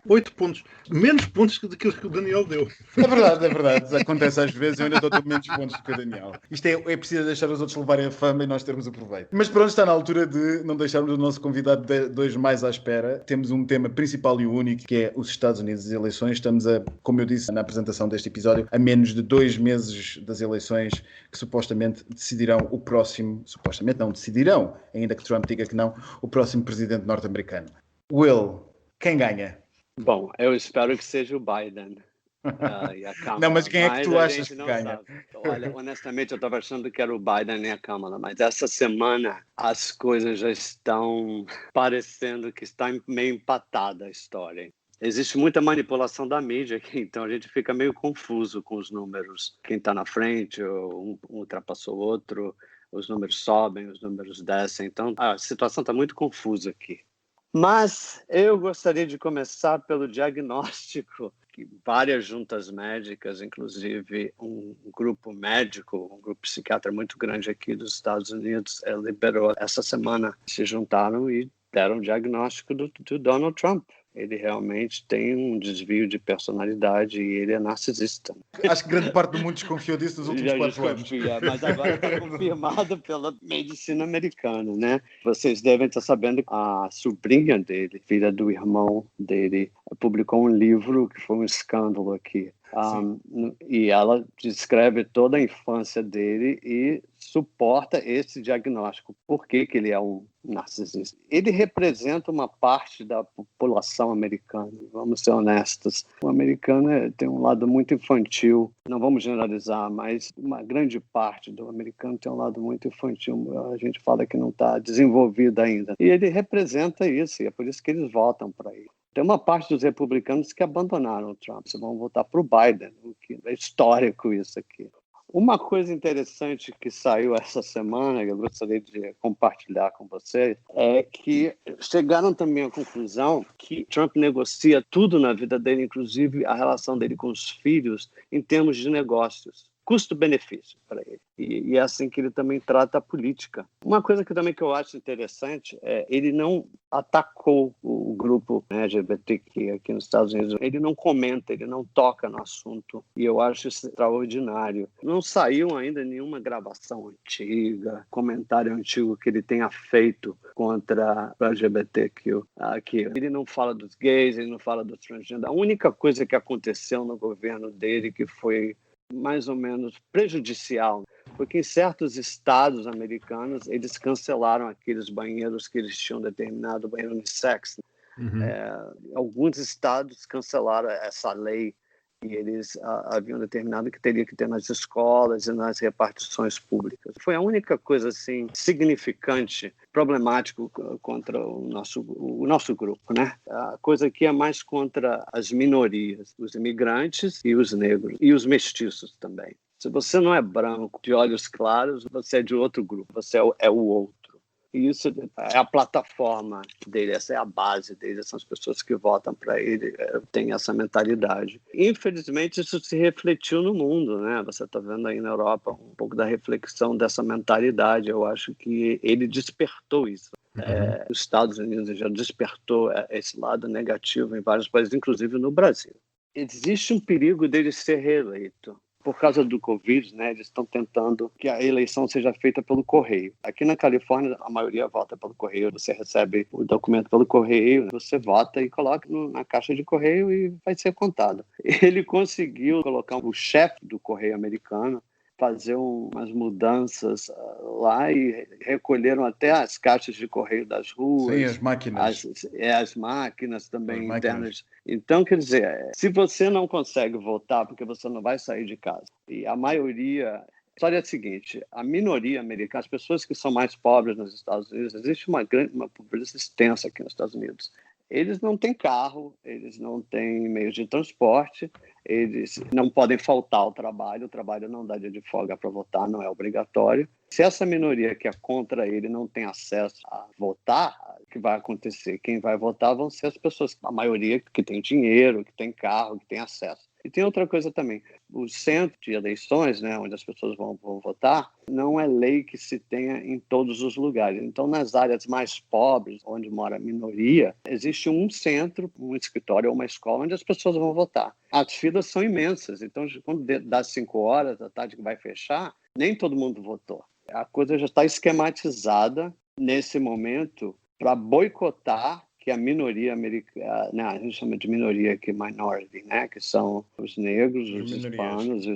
Speaker 3: 8 pontos. Menos pontos do que o Daniel deu.
Speaker 2: É verdade. Acontece às vezes, eu ainda dou menos pontos do que o Daniel. Isto é preciso deixar os outros levarem a fama e nós termos o proveito. Mas pronto, está na altura de não deixarmos o nosso convidado de hoje mais à espera. Temos um tema principal e único, que é os Estados Unidos e as eleições. Estamos como eu disse na apresentação deste episódio, a menos de 2 meses das eleições que supostamente decidirão o próximo, supostamente não decidirão, ainda que Trump diga que não, o próximo presidente norte-americano. Will, quem ganha?
Speaker 12: Bom, eu espero que seja o Biden.
Speaker 2: Não, mas quem é que tu achas que ganha?
Speaker 12: Sabe. Olha, honestamente, eu estava achando que era o Biden e a Kamala, mas essa semana as coisas já estão parecendo que está meio empatada a história. Existe muita manipulação da mídia aqui, então a gente fica meio confuso com os números. Quem está na frente, um ultrapassou o outro, os números sobem, os números descem. Então a situação está muito confusa aqui. Mas eu gostaria de começar pelo diagnóstico que várias juntas médicas, inclusive um grupo médico, um grupo psiquiatra muito grande aqui dos Estados Unidos, liberou essa semana, se juntaram e deram o diagnóstico do Donald Trump. Ele realmente tem um desvio de personalidade e ele é narcisista.
Speaker 2: Acho que grande parte do mundo desconfiou disso nos últimos 4 anos.
Speaker 12: Mas agora está confirmado pela medicina americana, né? Vocês devem estar sabendo que a sobrinha dele, filha do irmão dele, publicou um livro que foi um escândalo aqui. E ela descreve toda a infância dele e suporta esse diagnóstico. Por que ele é um narcisista? Ele representa uma parte da população americana, vamos ser honestos. O americano tem um lado muito infantil, não vamos generalizar, mas uma grande parte do americano tem um lado muito infantil. A gente fala que não está desenvolvido ainda. E ele representa isso, e é por isso que eles votam para ele. Tem uma parte dos republicanos que abandonaram o Trump, vão votar para o Biden, o que é histórico isso aqui. Uma coisa interessante que saiu essa semana, que eu gostaria de compartilhar com vocês, é que chegaram também à conclusão que Trump negocia tudo na vida dele, inclusive a relação dele com os filhos, em termos de negócios. custo-benefício para ele. E é assim que ele também trata a política. Uma coisa que eu acho interessante é ele não atacou o grupo LGBTQ aqui nos Estados Unidos. Ele não comenta, ele não toca no assunto. E eu acho isso extraordinário. Não saiu ainda nenhuma gravação antiga, comentário antigo que ele tenha feito contra o LGBTQ aqui. Ele não fala dos gays, ele não fala dos transgêneros. A única coisa que aconteceu no governo dele que foi mais ou menos prejudicial, porque em certos estados americanos eles cancelaram aqueles banheiros que eles tinham determinado, banheiro unissex. Alguns estados cancelaram essa lei e eles haviam determinado que teria que ter nas escolas e nas repartições públicas. Foi a única coisa assim significante, problemático contra o nosso grupo, né? A coisa aqui é mais contra as minorias, os imigrantes e os negros e os mestiços também. Se você não é branco, de olhos claros, você é de outro grupo, você é o outro. E isso é a plataforma dele, essa é a base dele, são as pessoas que votam para ele, têm essa mentalidade. Infelizmente, isso se refletiu no mundo, né? Você está vendo aí na Europa um pouco da reflexão dessa mentalidade. Eu acho que ele despertou isso. Os Estados Unidos já despertou esse lado negativo em vários países, inclusive no Brasil. Existe um perigo dele ser reeleito. Por causa do Covid, né, eles estão tentando que a eleição seja feita pelo correio. Aqui na Califórnia, a maioria vota pelo correio. Você recebe o documento pelo correio, você vota e coloca na caixa de correio e vai ser contado. Ele conseguiu colocar o chefe do correio americano, fazer umas mudanças lá e recolheram até as caixas de correio das ruas.
Speaker 2: Sim, as máquinas.
Speaker 12: As máquinas também internas. Então, quer dizer, se você não consegue votar porque você não vai sair de casa, e a maioria... A história é a seguinte, a minoria americana, as pessoas que são mais pobres nos Estados Unidos, existe uma pobreza extensa aqui nos Estados Unidos. Eles não têm carro, eles não têm meios de transporte, eles não podem faltar ao trabalho, o trabalho não dá dia de folga para votar, não é obrigatório. Se essa minoria que é contra ele não tem acesso a votar, o que vai acontecer? Quem vai votar vão ser as pessoas, a maioria que tem dinheiro, que tem carro, que tem acesso. E tem outra coisa também, o centro de eleições, né, onde as pessoas vão votar, não é lei que se tenha em todos os lugares. Então, nas áreas mais pobres, onde mora a minoria, existe um centro, um escritório ou uma escola onde as pessoas vão votar. As filas são imensas, então quando dá 5 horas da tarde que vai fechar, nem todo mundo votou. A coisa já está esquematizada nesse momento para boicotar que a minoria americana, né, a gente chama de minoria aqui, minority, né, que são os negros, os hispanos,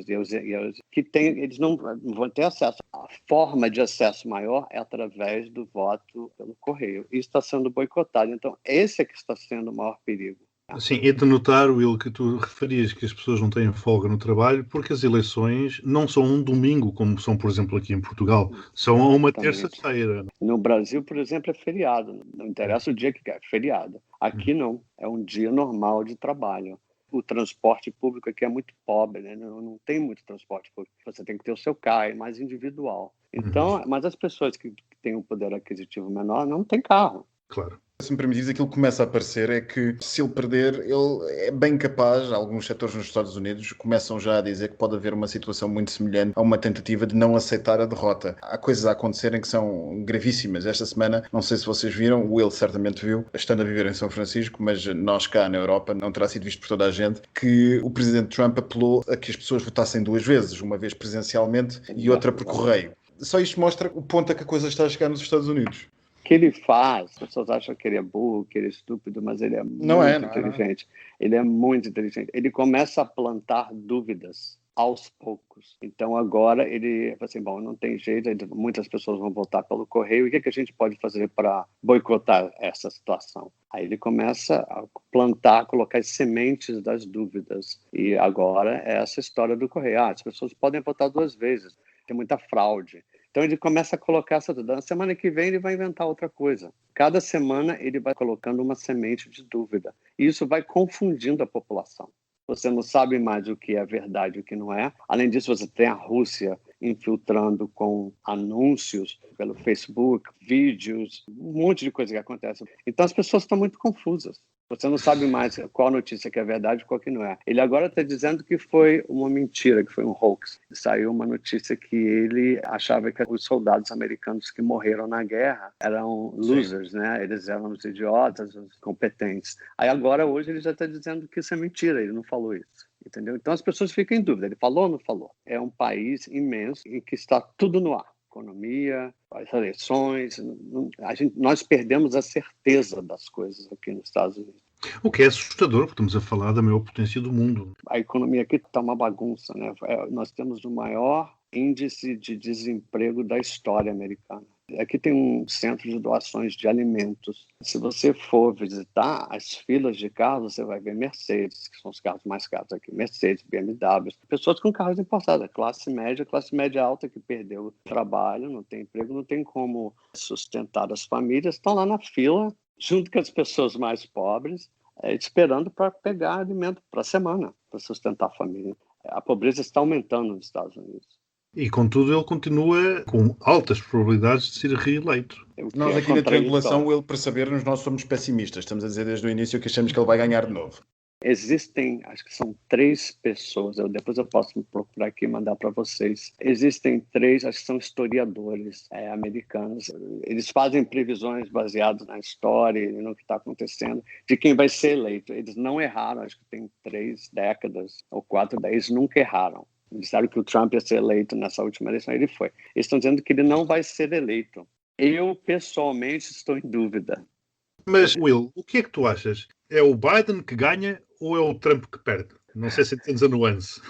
Speaker 12: que eles não vão ter acesso. A forma de acesso maior é através do voto pelo correio. Isso está sendo boicotado. Então, esse é que está sendo o maior perigo.
Speaker 3: Sim, é de notar, Will, que tu referias que as pessoas não têm folga no trabalho porque as eleições não são um domingo, como são, por exemplo, aqui em Portugal, são uma terça-feira.
Speaker 12: No Brasil, por exemplo, é feriado. Não interessa o dia que é feriado. Aqui não, é um dia normal de trabalho. O transporte público aqui é muito pobre, né? Não tem muito transporte público. Você tem que ter o seu carro, é mais individual. Então, mas as pessoas que têm um poder aquisitivo menor não têm carro.
Speaker 3: Claro.
Speaker 2: Se me permites, aquilo que começa a aparecer é que se ele perder, ele é bem capaz, alguns setores nos Estados Unidos começam já a dizer que pode haver uma situação muito semelhante a uma tentativa de não aceitar a derrota. Há coisas a acontecerem que são gravíssimas. Esta semana, não sei se vocês viram, o Will certamente viu, estando a viver em São Francisco, mas nós cá na Europa, não terá sido visto por toda a gente, que o presidente Trump apelou a que as pessoas votassem 2 vezes, uma vez presencialmente e outra por correio. Só isto mostra o ponto a que a coisa está a chegar nos Estados Unidos.
Speaker 12: Que ele faz, as pessoas acham que ele é burro, que ele é estúpido, mas ele é muito inteligente. Ele é muito inteligente. Ele começa a plantar dúvidas aos poucos. Então agora ele fala assim, bom, não tem jeito, muitas pessoas vão votar pelo correio, o que a gente pode fazer para boicotar essa situação? Aí ele começa a plantar, colocar as sementes das dúvidas. E agora é essa história do correio. As pessoas podem votar 2 vezes, tem muita fraude. Então ele começa a colocar essa dúvida. Na semana que vem ele vai inventar outra coisa. Cada semana ele vai colocando uma semente de dúvida. E isso vai confundindo a população. Você não sabe mais o que é verdade e o que não é. Além disso, você tem a Rússia infiltrando com anúncios pelo Facebook, vídeos, um monte de coisa que acontece. Então as pessoas estão muito confusas. Você não sabe mais qual notícia que é verdade e qual que não é. Ele agora está dizendo que foi uma mentira, que foi um hoax. Saiu uma notícia que ele achava que os soldados americanos que morreram na guerra eram losers, né? Eles eram os idiotas, os competentes. Aí agora, hoje, ele já está dizendo que isso é mentira, ele não falou isso. Entendeu? Então as pessoas ficam em dúvida, ele falou ou não falou? É um país imenso em que está tudo no ar. Economia, as eleições, nós perdemos a certeza das coisas aqui nos Estados Unidos.
Speaker 3: O que é assustador, porque estamos a falar da maior potência do mundo.
Speaker 12: A economia aqui está uma bagunça, né? Nós temos o maior índice de desemprego da história americana. Aqui tem um centro de doações de alimentos. Se você for visitar as filas de carros, você vai ver Mercedes, que são os carros mais caros aqui. Mercedes, BMW, pessoas com carros importados, classe média alta que perdeu o trabalho, não tem emprego, não tem como sustentar as famílias, estão lá na fila, junto com as pessoas mais pobres, esperando para pegar alimento para a semana, para sustentar a família. A pobreza está aumentando nos Estados Unidos.
Speaker 3: E, contudo, ele continua com altas probabilidades de ser reeleito.
Speaker 2: Nós aqui na triangulação, ele, para sabermos, nós somos pessimistas. Estamos a dizer desde o início que achamos que ele vai ganhar de novo.
Speaker 12: Existem, acho que são 3 pessoas, depois eu posso procurar aqui e mandar para vocês. Existem 3, acho que são historiadores americanos. Eles fazem previsões baseadas na história e no que está acontecendo, de quem vai ser eleito. Eles não erraram, acho que tem 3 décadas ou 4, eles nunca erraram. Disseram que o Trump ia ser eleito nessa última eleição, ele foi. Eles estão dizendo que ele não vai ser eleito. Eu, pessoalmente, estou em dúvida.
Speaker 3: Mas, Will, o que é que tu achas? É o Biden que ganha ou é o Trump que perde? Não sei se entendes a nuance.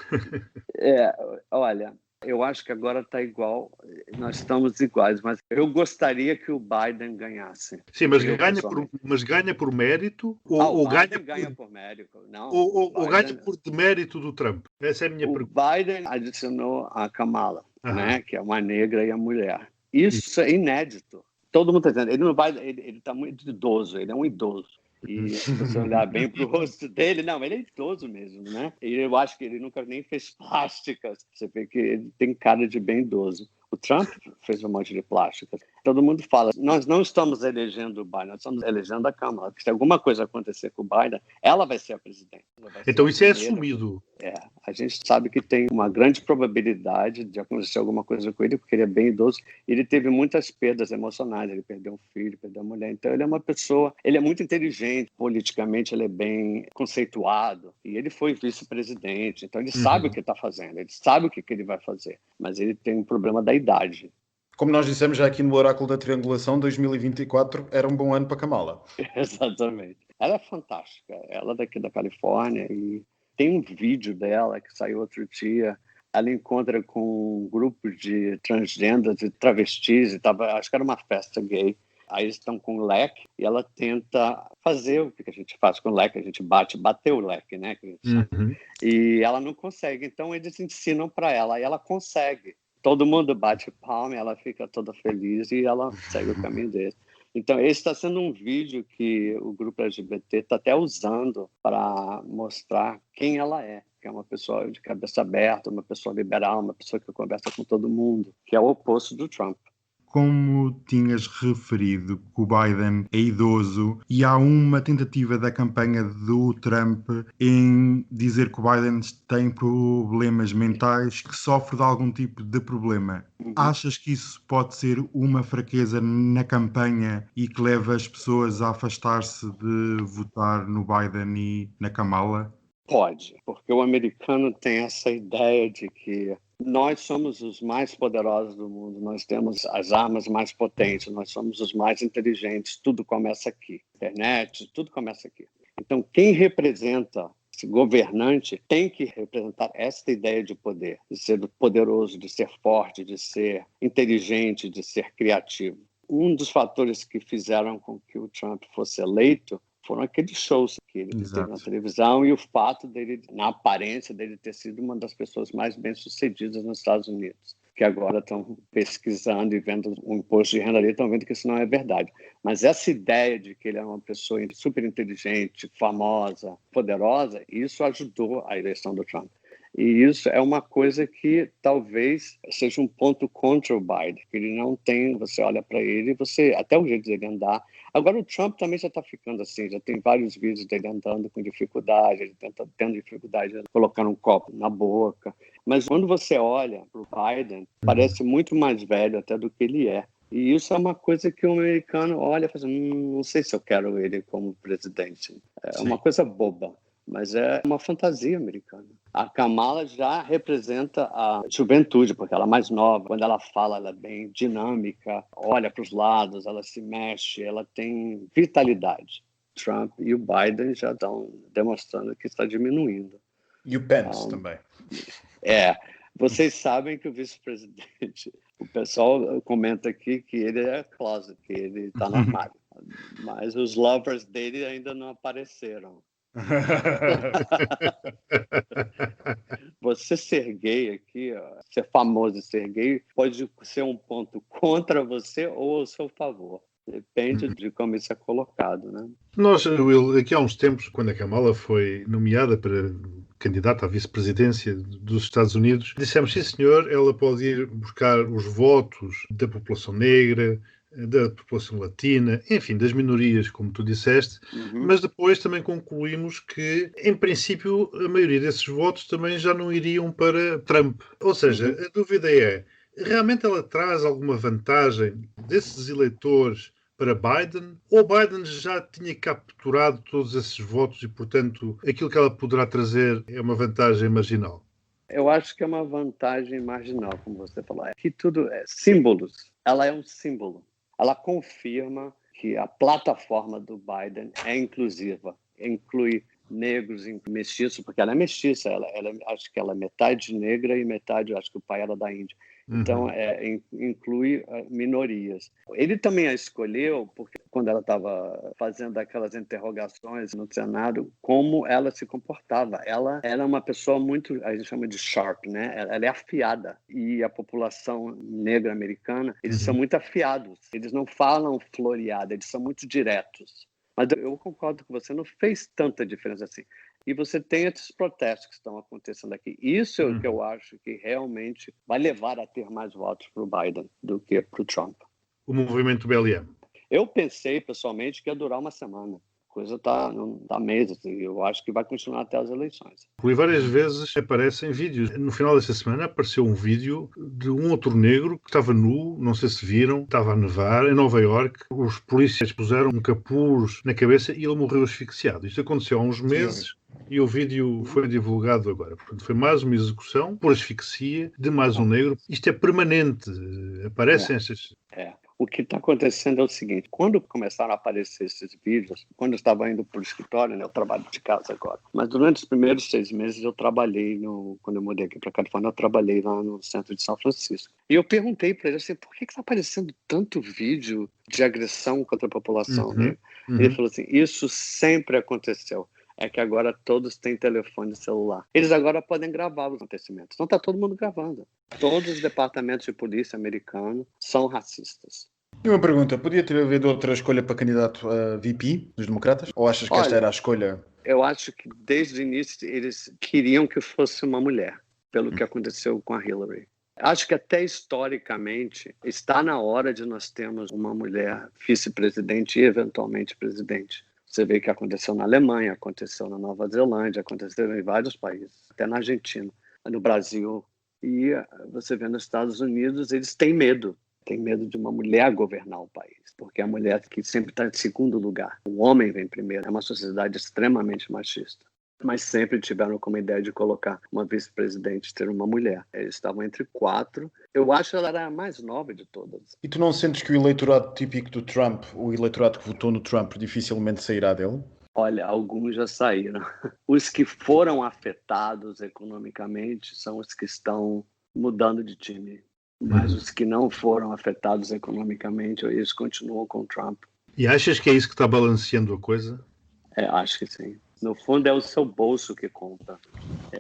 Speaker 12: Olha, eu acho que agora está igual, nós estamos iguais, mas eu gostaria que o Biden ganhasse.
Speaker 3: Sim, mas ganha por mérito ou
Speaker 12: ganha por mérito? Não,
Speaker 3: ou ganha por demérito do Trump? Essa é a minha pergunta.
Speaker 12: O Biden adicionou a Kamala, né, que é uma negra e a mulher. Isso é inédito. Todo mundo está dizendo, ele está muito idoso, ele é um idoso. E se você olhar bem pro rosto dele, não, ele é idoso mesmo, né? E eu acho que ele nunca nem fez plásticas. Você vê que ele tem cara de bem idoso. O Trump fez um monte de plásticas. Todo mundo fala, nós não estamos elegendo o Biden, nós estamos elegendo a Kamala. Se alguma coisa acontecer com o Biden, ela vai ser a presidente.
Speaker 3: Então isso é assumido.
Speaker 12: A gente sabe que tem uma grande probabilidade de acontecer alguma coisa com ele, porque ele é bem idoso. Ele teve muitas perdas emocionais, ele perdeu um filho, perdeu uma mulher. Então ele é uma pessoa, ele é muito inteligente, politicamente ele é bem conceituado. E ele foi vice-presidente, então ele sabe o que está fazendo, ele sabe o que ele vai fazer. Mas ele tem um problema da idade.
Speaker 2: Como nós dissemos já aqui no Oráculo da Triangulação, 2024 era um bom ano para Kamala.
Speaker 12: Exatamente. Ela é fantástica. Ela é daqui da Califórnia e tem um vídeo dela que saiu outro dia. Ela encontra com um grupo de transgêneros e travestis, acho que era uma festa gay. Aí eles estão com o leque e ela tenta fazer o que a gente faz com o leque, a gente bateu o leque, né? E ela não consegue, então eles ensinam para ela, e ela consegue. Todo mundo bate palma, ela fica toda feliz e ela segue o caminho dele. Então, esse está sendo um vídeo que o grupo LGBT está até usando para mostrar quem ela é, que é uma pessoa de cabeça aberta, uma pessoa liberal, uma pessoa que conversa com todo mundo, que é o oposto do Trump.
Speaker 4: Como tinhas referido, que o Biden é idoso e há uma tentativa da campanha do Trump em dizer que o Biden tem problemas mentais, que sofre de algum tipo de problema. Achas que isso pode ser uma fraqueza na campanha e que leva as pessoas a afastar-se de votar no Biden e na Kamala?
Speaker 12: Pode, porque o americano tem essa ideia de que nós somos os mais poderosos do mundo, nós temos as armas mais potentes, nós somos os mais inteligentes, tudo começa aqui. Internet, tudo começa aqui. Então, quem representa esse governante tem que representar essa ideia de poder, de ser poderoso, de ser forte, de ser inteligente, de ser criativo. Um dos fatores que fizeram com que o Trump fosse eleito foram aqueles shows que ele teve na televisão e o fato dele, na aparência dele, ter sido uma das pessoas mais bem-sucedidas nos Estados Unidos, que agora estão pesquisando e vendo o imposto de renda ali, estão vendo que isso não é verdade. Mas essa ideia de que ele é uma pessoa super inteligente, famosa, poderosa, isso ajudou a eleição do Trump. E isso é uma coisa que talvez seja um ponto contra o Biden, que ele não tem, você olha para ele, até o jeito dele andar. Agora o Trump também já está ficando assim, já tem vários vídeos dele andando com dificuldade, ele tendo dificuldade de colocar um copo na boca. Mas quando você olha para o Biden, parece muito mais velho até do que ele é. E isso é uma coisa que o americano olha e fala assim, não sei se eu quero ele como presidente. É uma coisa boba, mas é uma fantasia americana. A Kamala já representa a juventude, porque ela é mais nova. Quando ela fala, ela é bem dinâmica, olha para os lados, ela se mexe, ela tem vitalidade. Trump e o Biden já estão demonstrando que está diminuindo.
Speaker 2: E o Pence também.
Speaker 12: Vocês sabem que o vice-presidente, o pessoal comenta aqui que ele é closet, que ele está no armário. Mas os lovers dele ainda não apareceram. Você ser gay aqui, ser famoso e ser gay, pode ser um ponto contra você ou ao seu favor. Depende de como isso é colocado, né?
Speaker 3: Nós, Will, aqui há uns tempos, quando a Kamala foi nomeada para candidata à vice-presidência dos Estados Unidos, dissemos, sim senhor, ela pode ir buscar os votos da população negra, da população latina, enfim, das minorias, como tu disseste, mas depois também concluímos que, em princípio, a maioria desses votos também já não iriam para Trump. Ou seja, a dúvida é, realmente ela traz alguma vantagem desses eleitores para Biden, ou Biden já tinha capturado todos esses votos e, portanto, aquilo que ela poderá trazer é uma vantagem marginal?
Speaker 12: Eu acho que é uma vantagem marginal, como você falou. Que tudo é símbolos. Ela é um símbolo. Ela confirma que a plataforma do Biden é inclusiva, inclui negros, mestiços, porque ela é mestiça, acho que ela é metade negra e metade, acho que o pai era da Índia. Então, inclui minorias. Ele também a escolheu, porque quando ela estava fazendo aquelas interrogações no Senado, como ela se comportava. Ela era uma pessoa muito, a gente chama de sharp, né? Ela é afiada. E a população negra americana, eles são muito afiados. Eles não falam floreada, eles são muito diretos. Mas eu concordo com você, não fez tanta diferença assim. E você tem esses protestos que estão acontecendo aqui. Isso é o que eu acho que realmente vai levar a ter mais votos para o Biden do que para o Trump.
Speaker 3: O movimento BLM?
Speaker 12: Eu pensei, pessoalmente, que ia durar uma semana. A coisa está meses e eu acho que vai continuar até as eleições.
Speaker 3: E várias vezes aparecem vídeos. No final desta semana apareceu um vídeo de um outro negro que estava nu, não sei se viram, estava a nevar, em Nova Iorque. Os polícias puseram um capuz na cabeça e ele morreu asfixiado. Isto aconteceu há uns meses. E o vídeo foi divulgado agora. Portanto, foi mais uma execução por asfixia de mais um negro. Isto é permanente. Aparecem estas...
Speaker 12: O que está acontecendo é o seguinte, quando começaram a aparecer esses vídeos, quando eu estava indo para o escritório, né, eu trabalho de casa agora, mas durante os primeiros 6 meses eu trabalhei, quando eu mudei aqui para a Califórnia, eu trabalhei lá no centro de São Francisco. E eu perguntei para ele assim, por que está aparecendo tanto vídeo de agressão contra a população negra? Ele falou assim, isso sempre aconteceu. É que agora todos têm telefone celular. Eles agora podem gravar os acontecimentos. Então está todo mundo gravando. Todos os departamentos de polícia americanos são racistas.
Speaker 2: E uma pergunta, podia ter havido outra escolha para candidato a VP dos democratas? Ou achas que esta era a escolha?
Speaker 12: Eu acho que desde o início eles queriam que fosse uma mulher, pelo que aconteceu com a Hillary. Acho que até historicamente está na hora de nós termos uma mulher vice-presidente e eventualmente presidente. Você vê que aconteceu na Alemanha, aconteceu na Nova Zelândia, aconteceu em vários países, até na Argentina, no Brasil. E você vê nos Estados Unidos, eles têm medo de uma mulher governar o país, porque é a mulher que sempre está em segundo lugar. O homem vem primeiro, é uma sociedade extremamente machista. Mas sempre tiveram como ideia de colocar uma vice-presidente, ter uma mulher. Eles estavam entre 4. Eu acho que ela era a mais nova de todas.
Speaker 2: E tu não sentes que o eleitorado típico do Trump, o eleitorado que votou no Trump, dificilmente sairá dele?
Speaker 12: Olha, alguns já saíram. Os que foram afetados economicamente são os que estão mudando de time. Mas os que não foram afetados economicamente, eles continuam com o Trump.
Speaker 3: E achas que é isso que está balanceando a coisa?
Speaker 12: Acho que sim. No fundo, é o seu bolso que conta.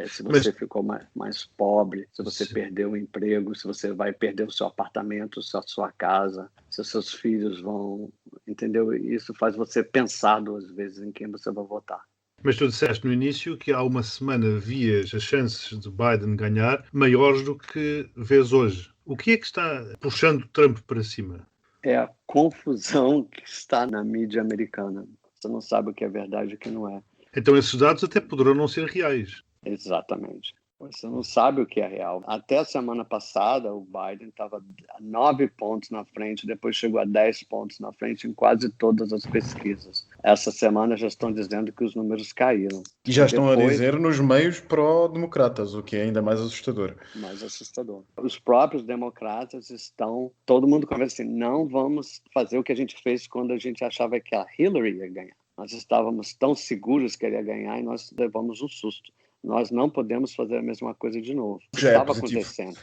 Speaker 12: Se você ficou mais pobre, se você perdeu o emprego, se você vai perder o seu apartamento, a sua casa, se os seus filhos vão... Entendeu? Isso faz você pensar 2 vezes em quem você vai votar.
Speaker 3: Mas tu disseste no início que há uma semana vias as chances de Biden ganhar maiores do que vês hoje. O que é que está puxando Trump para cima?
Speaker 12: É a confusão que está na mídia americana. Você não sabe o que é verdade e o que não é.
Speaker 3: Então esses dados até poderão não ser reais.
Speaker 12: Exatamente. Você não sabe o que é real. Até a semana passada, o Biden estava a 9 pontos na frente, depois chegou a 10 pontos na frente em quase todas as pesquisas. Essa semana já estão dizendo que os números caíram.
Speaker 2: E já estão a dizer nos meios pró-democratas, o que é ainda mais assustador.
Speaker 12: Mais assustador. Os próprios democratas estão... Todo mundo conversa assim, não vamos fazer o que a gente fez quando a gente achava que a Hillary ia ganhar. Nós estávamos tão seguros que ele ia ganhar e nós levamos um susto. Nós não podemos fazer a mesma coisa de novo.
Speaker 2: Já
Speaker 12: estava
Speaker 2: é
Speaker 12: acontecendo.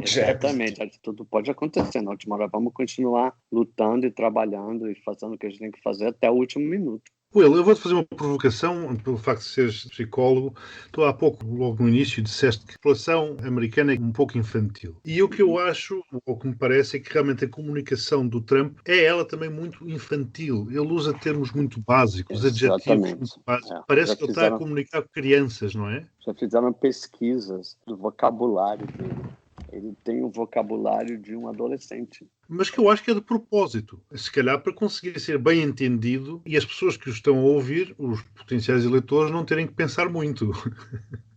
Speaker 2: Exatamente.
Speaker 12: Tudo pode acontecer. Na última hora, vamos continuar lutando e trabalhando e fazendo o que a gente tem que fazer até o último minuto.
Speaker 3: Will, eu vou-te fazer uma provocação pelo facto de seres psicólogo. Tu há pouco, logo no início, disseste que a população americana é um pouco infantil. E o que eu acho, ou que me parece, é que realmente a comunicação do Trump é ela também muito infantil. Ele usa termos muito básicos, adjetivos muito básicos. Parece que ele está a comunicar com crianças, não é?
Speaker 12: Já fizeram pesquisas do vocabulário dele. Ele tem um vocabulário de um adolescente.
Speaker 3: Mas que eu acho que é de propósito. Se calhar para conseguir ser bem entendido e as pessoas que o estão a ouvir, os potenciais eleitores, não terem que pensar muito.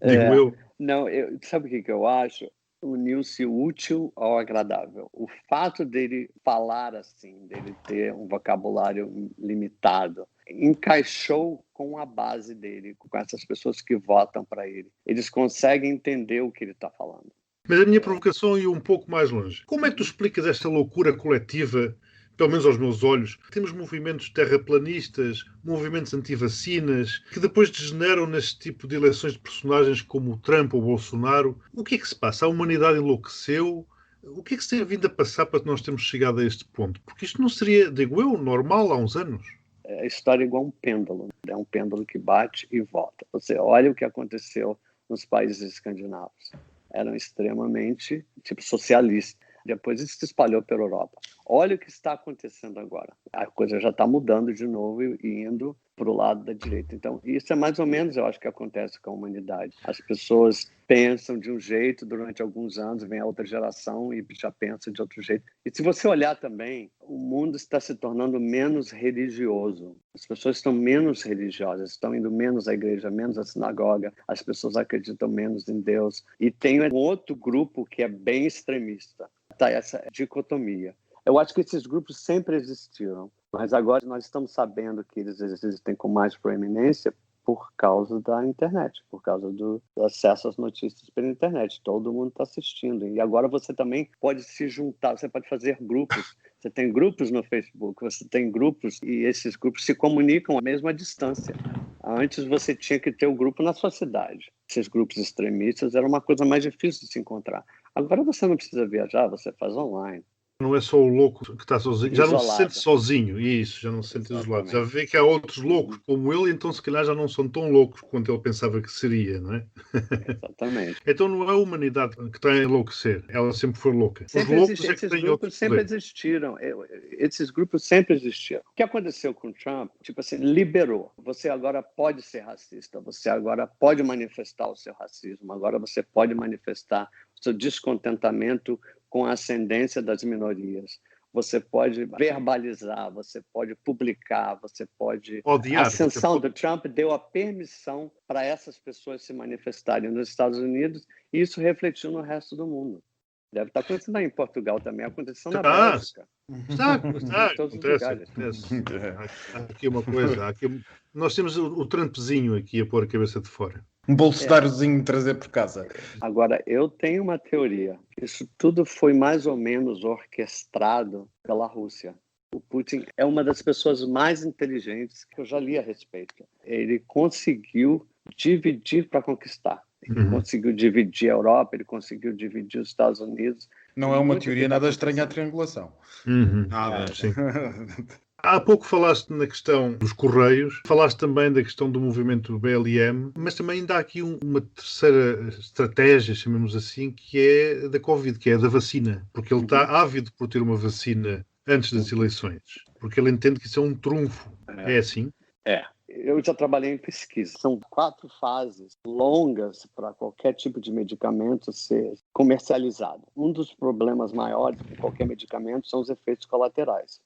Speaker 3: Digo eu.
Speaker 12: Não, sabe o que eu acho? Uniu-se o útil ao agradável. O fato dele falar assim, dele ter um vocabulário limitado, encaixou com a base dele, com essas pessoas que votam para ele. Eles conseguem entender o que ele está falando.
Speaker 3: Mas a minha provocação ia um pouco mais longe. Como é que tu explicas esta loucura coletiva, pelo menos aos meus olhos? Temos movimentos terraplanistas, movimentos anti-vacinas, que depois degeneram neste tipo de eleições de personagens como o Trump ou o Bolsonaro. O que é que se passa? A humanidade enlouqueceu? O que é que se tem vindo a passar para que nós termos chegado a este ponto? Porque isto não seria, digo eu, normal há uns anos.
Speaker 12: A história é igual um pêndulo. É um pêndulo que bate e volta. Você olha o que aconteceu nos países escandinavos. Eram extremamente, socialistas. Depois isso se espalhou pela Europa. Olha o que está acontecendo agora. A coisa já está mudando de novo e indo para o lado da direita. Então, isso é mais ou menos, eu acho, que acontece com a humanidade. As pessoas pensam de um jeito durante alguns anos, vem a outra geração e já pensa de outro jeito. E se você olhar também, o mundo está se tornando menos religioso. As pessoas estão menos religiosas, estão indo menos à igreja, menos à sinagoga, as pessoas acreditam menos em Deus. E tem um outro grupo que é bem extremista. Tá essa dicotomia. Eu acho que esses grupos sempre existiram, mas agora nós estamos sabendo que eles existem com mais proeminência por causa da internet, por causa do acesso às notícias pela internet. Todo mundo está assistindo. E agora você também pode se juntar, você pode fazer grupos. Você tem grupos no Facebook, você tem grupos e esses grupos se comunicam mesmo à distância. Antes você tinha que ter o grupo na sua cidade. Esses grupos extremistas era uma coisa mais difícil de se encontrar. Agora você não precisa viajar, você faz online.
Speaker 3: Não é só o louco que está sozinho,
Speaker 12: Isolado.
Speaker 3: Já não se sente sozinho, isso, já não se sente isolado. Já vê que há outros loucos como ele, então se calhar já não são tão loucos quanto ele pensava que seria, não é?
Speaker 12: Exatamente.
Speaker 3: Então não é a humanidade que está a enlouquecer, ela sempre foi louca.
Speaker 12: Sempre
Speaker 3: Os loucos é que
Speaker 12: esses
Speaker 3: têm
Speaker 12: grupos
Speaker 3: outro
Speaker 12: sempre
Speaker 3: poder.
Speaker 12: existiram. Esses grupos sempre existiram. O que aconteceu com o Trump, liberou. Você agora pode ser racista, você agora pode manifestar o seu racismo, agora você pode manifestar o seu descontentamento com a ascendência das minorias. Você pode verbalizar, você pode publicar, você pode...
Speaker 3: Odiar.
Speaker 12: A ascensão do Trump deu a permissão para essas pessoas se manifestarem nos Estados Unidos e isso refletiu no resto do mundo. Deve estar acontecendo aí em Portugal também, acontecendo na Bélgica.
Speaker 3: Está,
Speaker 12: acontece.
Speaker 3: Há aqui uma coisa, nós temos o Trumpzinho aqui a pôr a cabeça de fora.
Speaker 2: Um bolsonarozinho trazer por casa.
Speaker 12: Agora, eu tenho uma teoria. Isso tudo foi mais ou menos orquestrado pela Rússia. O Putin é uma das pessoas mais inteligentes que eu já li a respeito. Ele conseguiu dividir para conquistar. Ele conseguiu dividir a Europa, ele conseguiu dividir os Estados Unidos.
Speaker 2: Não é uma teoria nada estranha a triangulação.
Speaker 3: Nada, sim. Há pouco falaste na questão dos Correios, falaste também da questão do movimento BLM, mas também ainda há aqui uma terceira estratégia, chamemos assim, que é da Covid, que é a da vacina. Porque ele está ávido por ter uma vacina antes das eleições. Porque ele entende que isso é um trunfo. É assim?
Speaker 12: É. eu já trabalhei em pesquisa. São 4 fases longas para qualquer tipo de medicamento ser comercializado. Um dos problemas maiores de qualquer medicamento são os efeitos colaterais.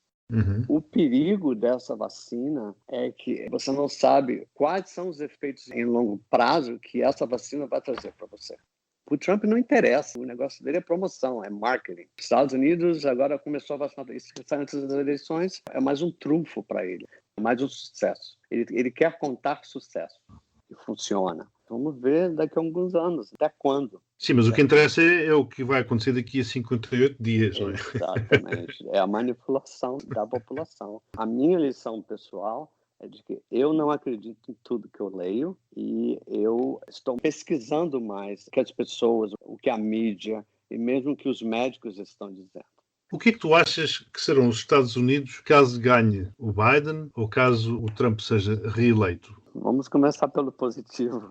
Speaker 12: O perigo dessa vacina é que você não sabe quais são os efeitos em longo prazo que essa vacina vai trazer para você. O Trump não interessa, o negócio dele é promoção, é marketing. Os Estados Unidos agora começou a vacinar, isso antes das eleições é mais um trunfo para ele, é mais um sucesso. Ele quer contar sucesso e funciona. Vamos ver daqui a alguns anos, até quando.
Speaker 3: Sim, mas o que interessa é o que vai acontecer daqui a 58 dias, não é?
Speaker 12: Exatamente, é a manipulação da população. A minha lição pessoal é de que eu não acredito em tudo que eu leio e eu estou pesquisando mais o que as pessoas, o que a mídia e mesmo o que os médicos estão dizendo.
Speaker 3: O que é que tu achas que serão os Estados Unidos caso ganhe o Biden ou caso o Trump seja reeleito?
Speaker 12: Vamos começar pelo positivo.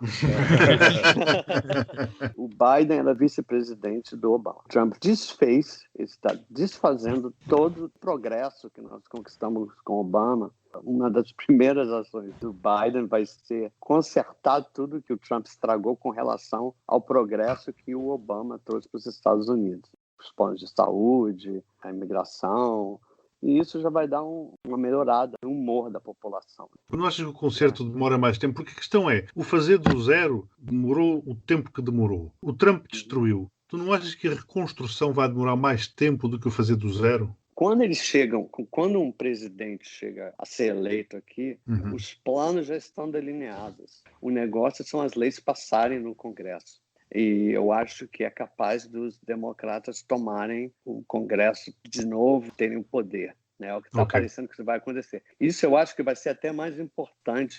Speaker 12: O Biden era vice-presidente do Obama. Trump está desfazendo todo o progresso que nós conquistamos com Obama. Uma das primeiras ações do Biden vai ser consertar tudo que o Trump estragou com relação ao progresso que o Obama trouxe para os Estados Unidos. Os planos de saúde, a imigração. E isso já vai dar uma melhorada no humor da população.
Speaker 3: Tu não achas que o conserto demora mais tempo? Porque a questão é, o fazer do zero demorou o tempo que demorou. O Trump destruiu. Tu não achas que a reconstrução vai demorar mais tempo do que o fazer do zero?
Speaker 12: Quando um presidente chega a ser eleito aqui, os planos já estão delineados. O negócio são as leis passarem no Congresso. E eu acho que é capaz dos democratas tomarem o Congresso de novo, terem o poder. Né? É o que está parecendo que vai acontecer. Isso eu acho que vai ser até mais importante.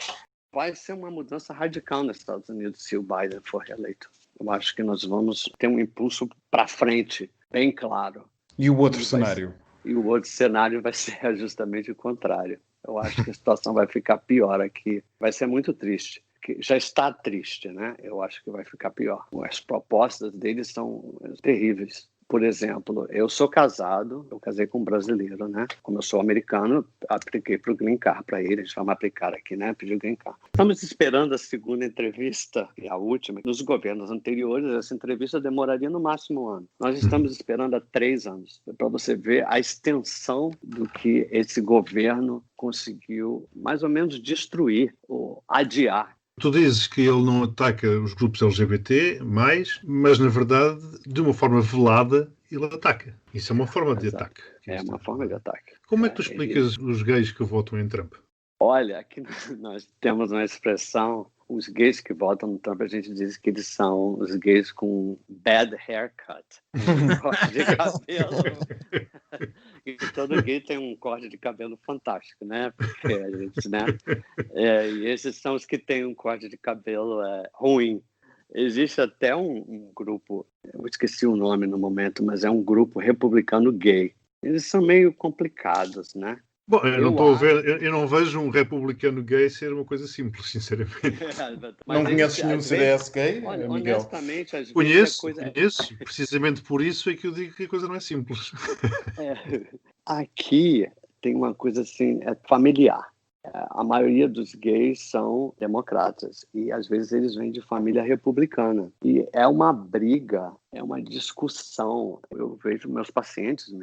Speaker 12: Vai ser uma mudança radical nos Estados Unidos se o Biden for reeleito. Eu acho que nós vamos ter um impulso para frente, bem claro.
Speaker 2: E o outro cenário?
Speaker 12: E o outro cenário vai ser justamente o contrário. Eu acho que a situação vai ficar pior aqui. Vai ser muito triste. Que já está triste, né? Eu acho que vai ficar pior. As propostas deles são terríveis. Por exemplo, eu sou casado, eu casei com um brasileiro, né? Como eu sou americano, apliquei para o Green Card para ele, a gente vai aplicar aqui, né? Pedir o Green Card. Estamos esperando a segunda entrevista, e a última. Nos governos anteriores, essa entrevista demoraria no máximo 1 ano. Nós estamos esperando há 3 anos, para você ver a extensão do que esse governo conseguiu mais ou menos destruir ou adiar.
Speaker 3: Tu dizes que ele não ataca os grupos LGBT, mas na verdade, de uma forma velada, ele ataca. Isso é uma forma de ataque.
Speaker 12: É uma forma de ataque.
Speaker 3: Como é que tu explicas os gays que votam em Trump?
Speaker 12: Olha, aqui nós temos uma expressão, os gays que votam no Trump, a gente diz que eles são os gays com bad haircut, corte de cabelo. E todo gay tem um corte de cabelo fantástico, né? Porque a gente, né? E esses são os que têm um corte de cabelo ruim. Existe até um grupo, eu esqueci o nome no momento, mas é um grupo republicano gay. Eles são meio complicados, né?
Speaker 3: Bom, eu não vejo um republicano gay ser uma coisa simples, sinceramente.
Speaker 2: Não conheces nenhum CDS gay, Miguel?
Speaker 12: Honestamente, às
Speaker 3: conheço,
Speaker 12: vezes
Speaker 3: precisamente por isso é que eu digo que a coisa não é simples.
Speaker 12: Aqui tem uma coisa assim, familiar. A maioria dos gays são democratas e às vezes eles vêm de família republicana. E é uma briga, é uma discussão. Eu vejo meus pacientes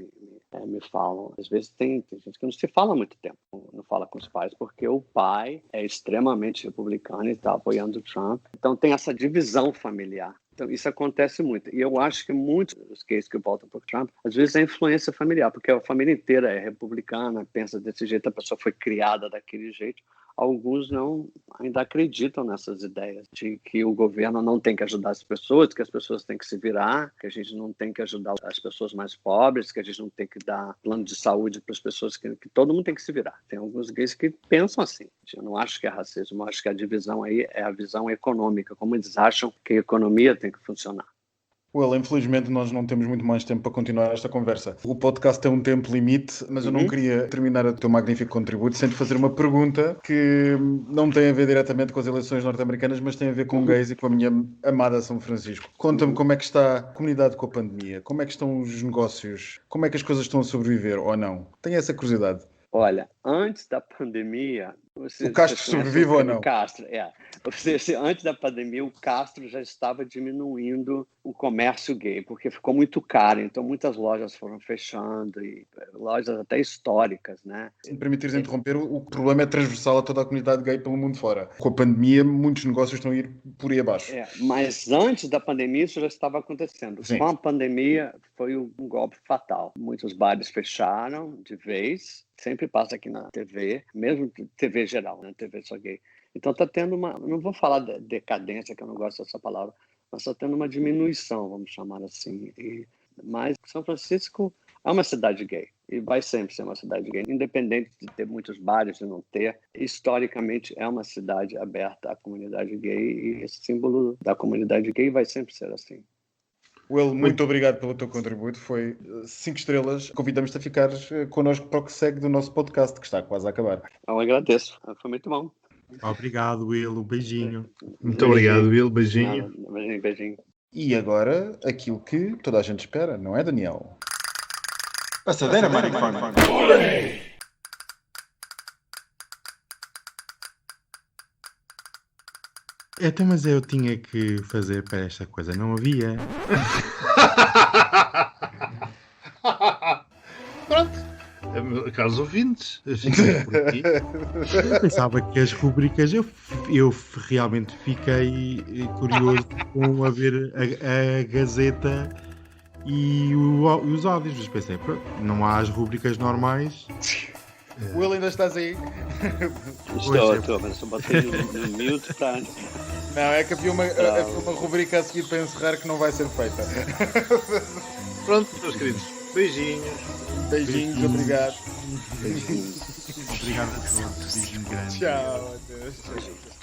Speaker 12: me falam, às vezes tem gente que não se fala há muito tempo, não fala com os pais, porque o pai é extremamente republicano e está apoiando o Trump. Então tem essa divisão familiar. Então, isso acontece muito. E eu acho que muitos dos gays que votam por Trump, às vezes é influência familiar, porque a família inteira é republicana, pensa desse jeito, a pessoa foi criada daquele jeito. Alguns não ainda acreditam nessas ideias de que o governo não tem que ajudar as pessoas, que as pessoas têm que se virar, que a gente não tem que ajudar as pessoas mais pobres, que a gente não tem que dar plano de saúde para as pessoas, que todo mundo tem que se virar. Tem alguns gays que pensam assim. Eu não acho que é racismo, eu acho que a divisão aí é a visão econômica, como eles acham que a economia tem que funcionar.
Speaker 2: Infelizmente nós não temos muito mais tempo para continuar esta conversa. O podcast tem um tempo limite, mas eu não queria terminar o teu magnífico contributo sem te fazer uma pergunta que não tem a ver diretamente com as eleições norte-americanas, mas tem a ver com gays e com a minha amada São Francisco. Conta-me como é que está a comunidade com a pandemia, como é que estão os negócios, como é que as coisas estão a sobreviver ou não. Tenho essa curiosidade.
Speaker 12: Olha, antes da pandemia...
Speaker 2: O Castro sobrevive ou não?
Speaker 12: Castro, antes da pandemia, o Castro já estava diminuindo o comércio gay, porque ficou muito caro, então muitas lojas foram fechando, e lojas até históricas, né?
Speaker 2: Se me permitires interromper, o problema é transversal a toda a comunidade gay pelo mundo fora. Com a pandemia, muitos negócios estão a ir por aí abaixo.
Speaker 12: Mas antes da pandemia, isso já estava acontecendo.
Speaker 2: Sim.
Speaker 12: Com a pandemia, foi um golpe fatal. Muitos bares fecharam de vez, sempre passa aqui na TV, mesmo TV geral, né? TV só gay. Então está tendo uma, não vou falar de decadência, que eu não gosto dessa palavra, mas está tendo uma diminuição, vamos chamar assim. Mas São Francisco é uma cidade gay e vai sempre ser uma cidade gay, independente de ter muitos bares, de não ter. Historicamente é uma cidade aberta à comunidade gay e esse símbolo da comunidade gay vai sempre ser assim.
Speaker 2: Will, muito obrigado pelo teu contributo, foi 5 estrelas. Convidamos-te a ficar connosco para o que segue do nosso podcast, que está quase a acabar.
Speaker 12: Eu agradeço, foi muito bom.
Speaker 4: Obrigado, Will, um beijinho.
Speaker 3: Muito obrigado, Will, beijinho.
Speaker 12: Beijinho.
Speaker 2: E agora, aquilo que toda a gente espera, não é, Daniel?
Speaker 13: Passadeira, maricona.
Speaker 4: Então, mas eu tinha que fazer para esta coisa, não havia.
Speaker 3: Pronto. Caros ouvintes, por aqui.
Speaker 4: Eu pensava que as rubricas, eu realmente fiquei curioso com a ver a Gazeta e os áudios, mas pensei, pronto, não há as rubricas normais.
Speaker 2: Will, ainda estás aí?
Speaker 12: Estou, mas eu botei no mute para...
Speaker 2: Não, é que havia uma rubrica a seguir para encerrar que não vai ser feita.
Speaker 3: Pronto, meus queridos, beijinhos.
Speaker 2: Beijinhos, obrigado.
Speaker 4: Obrigado a todos, beijinho grande.
Speaker 2: Tchau, adeus.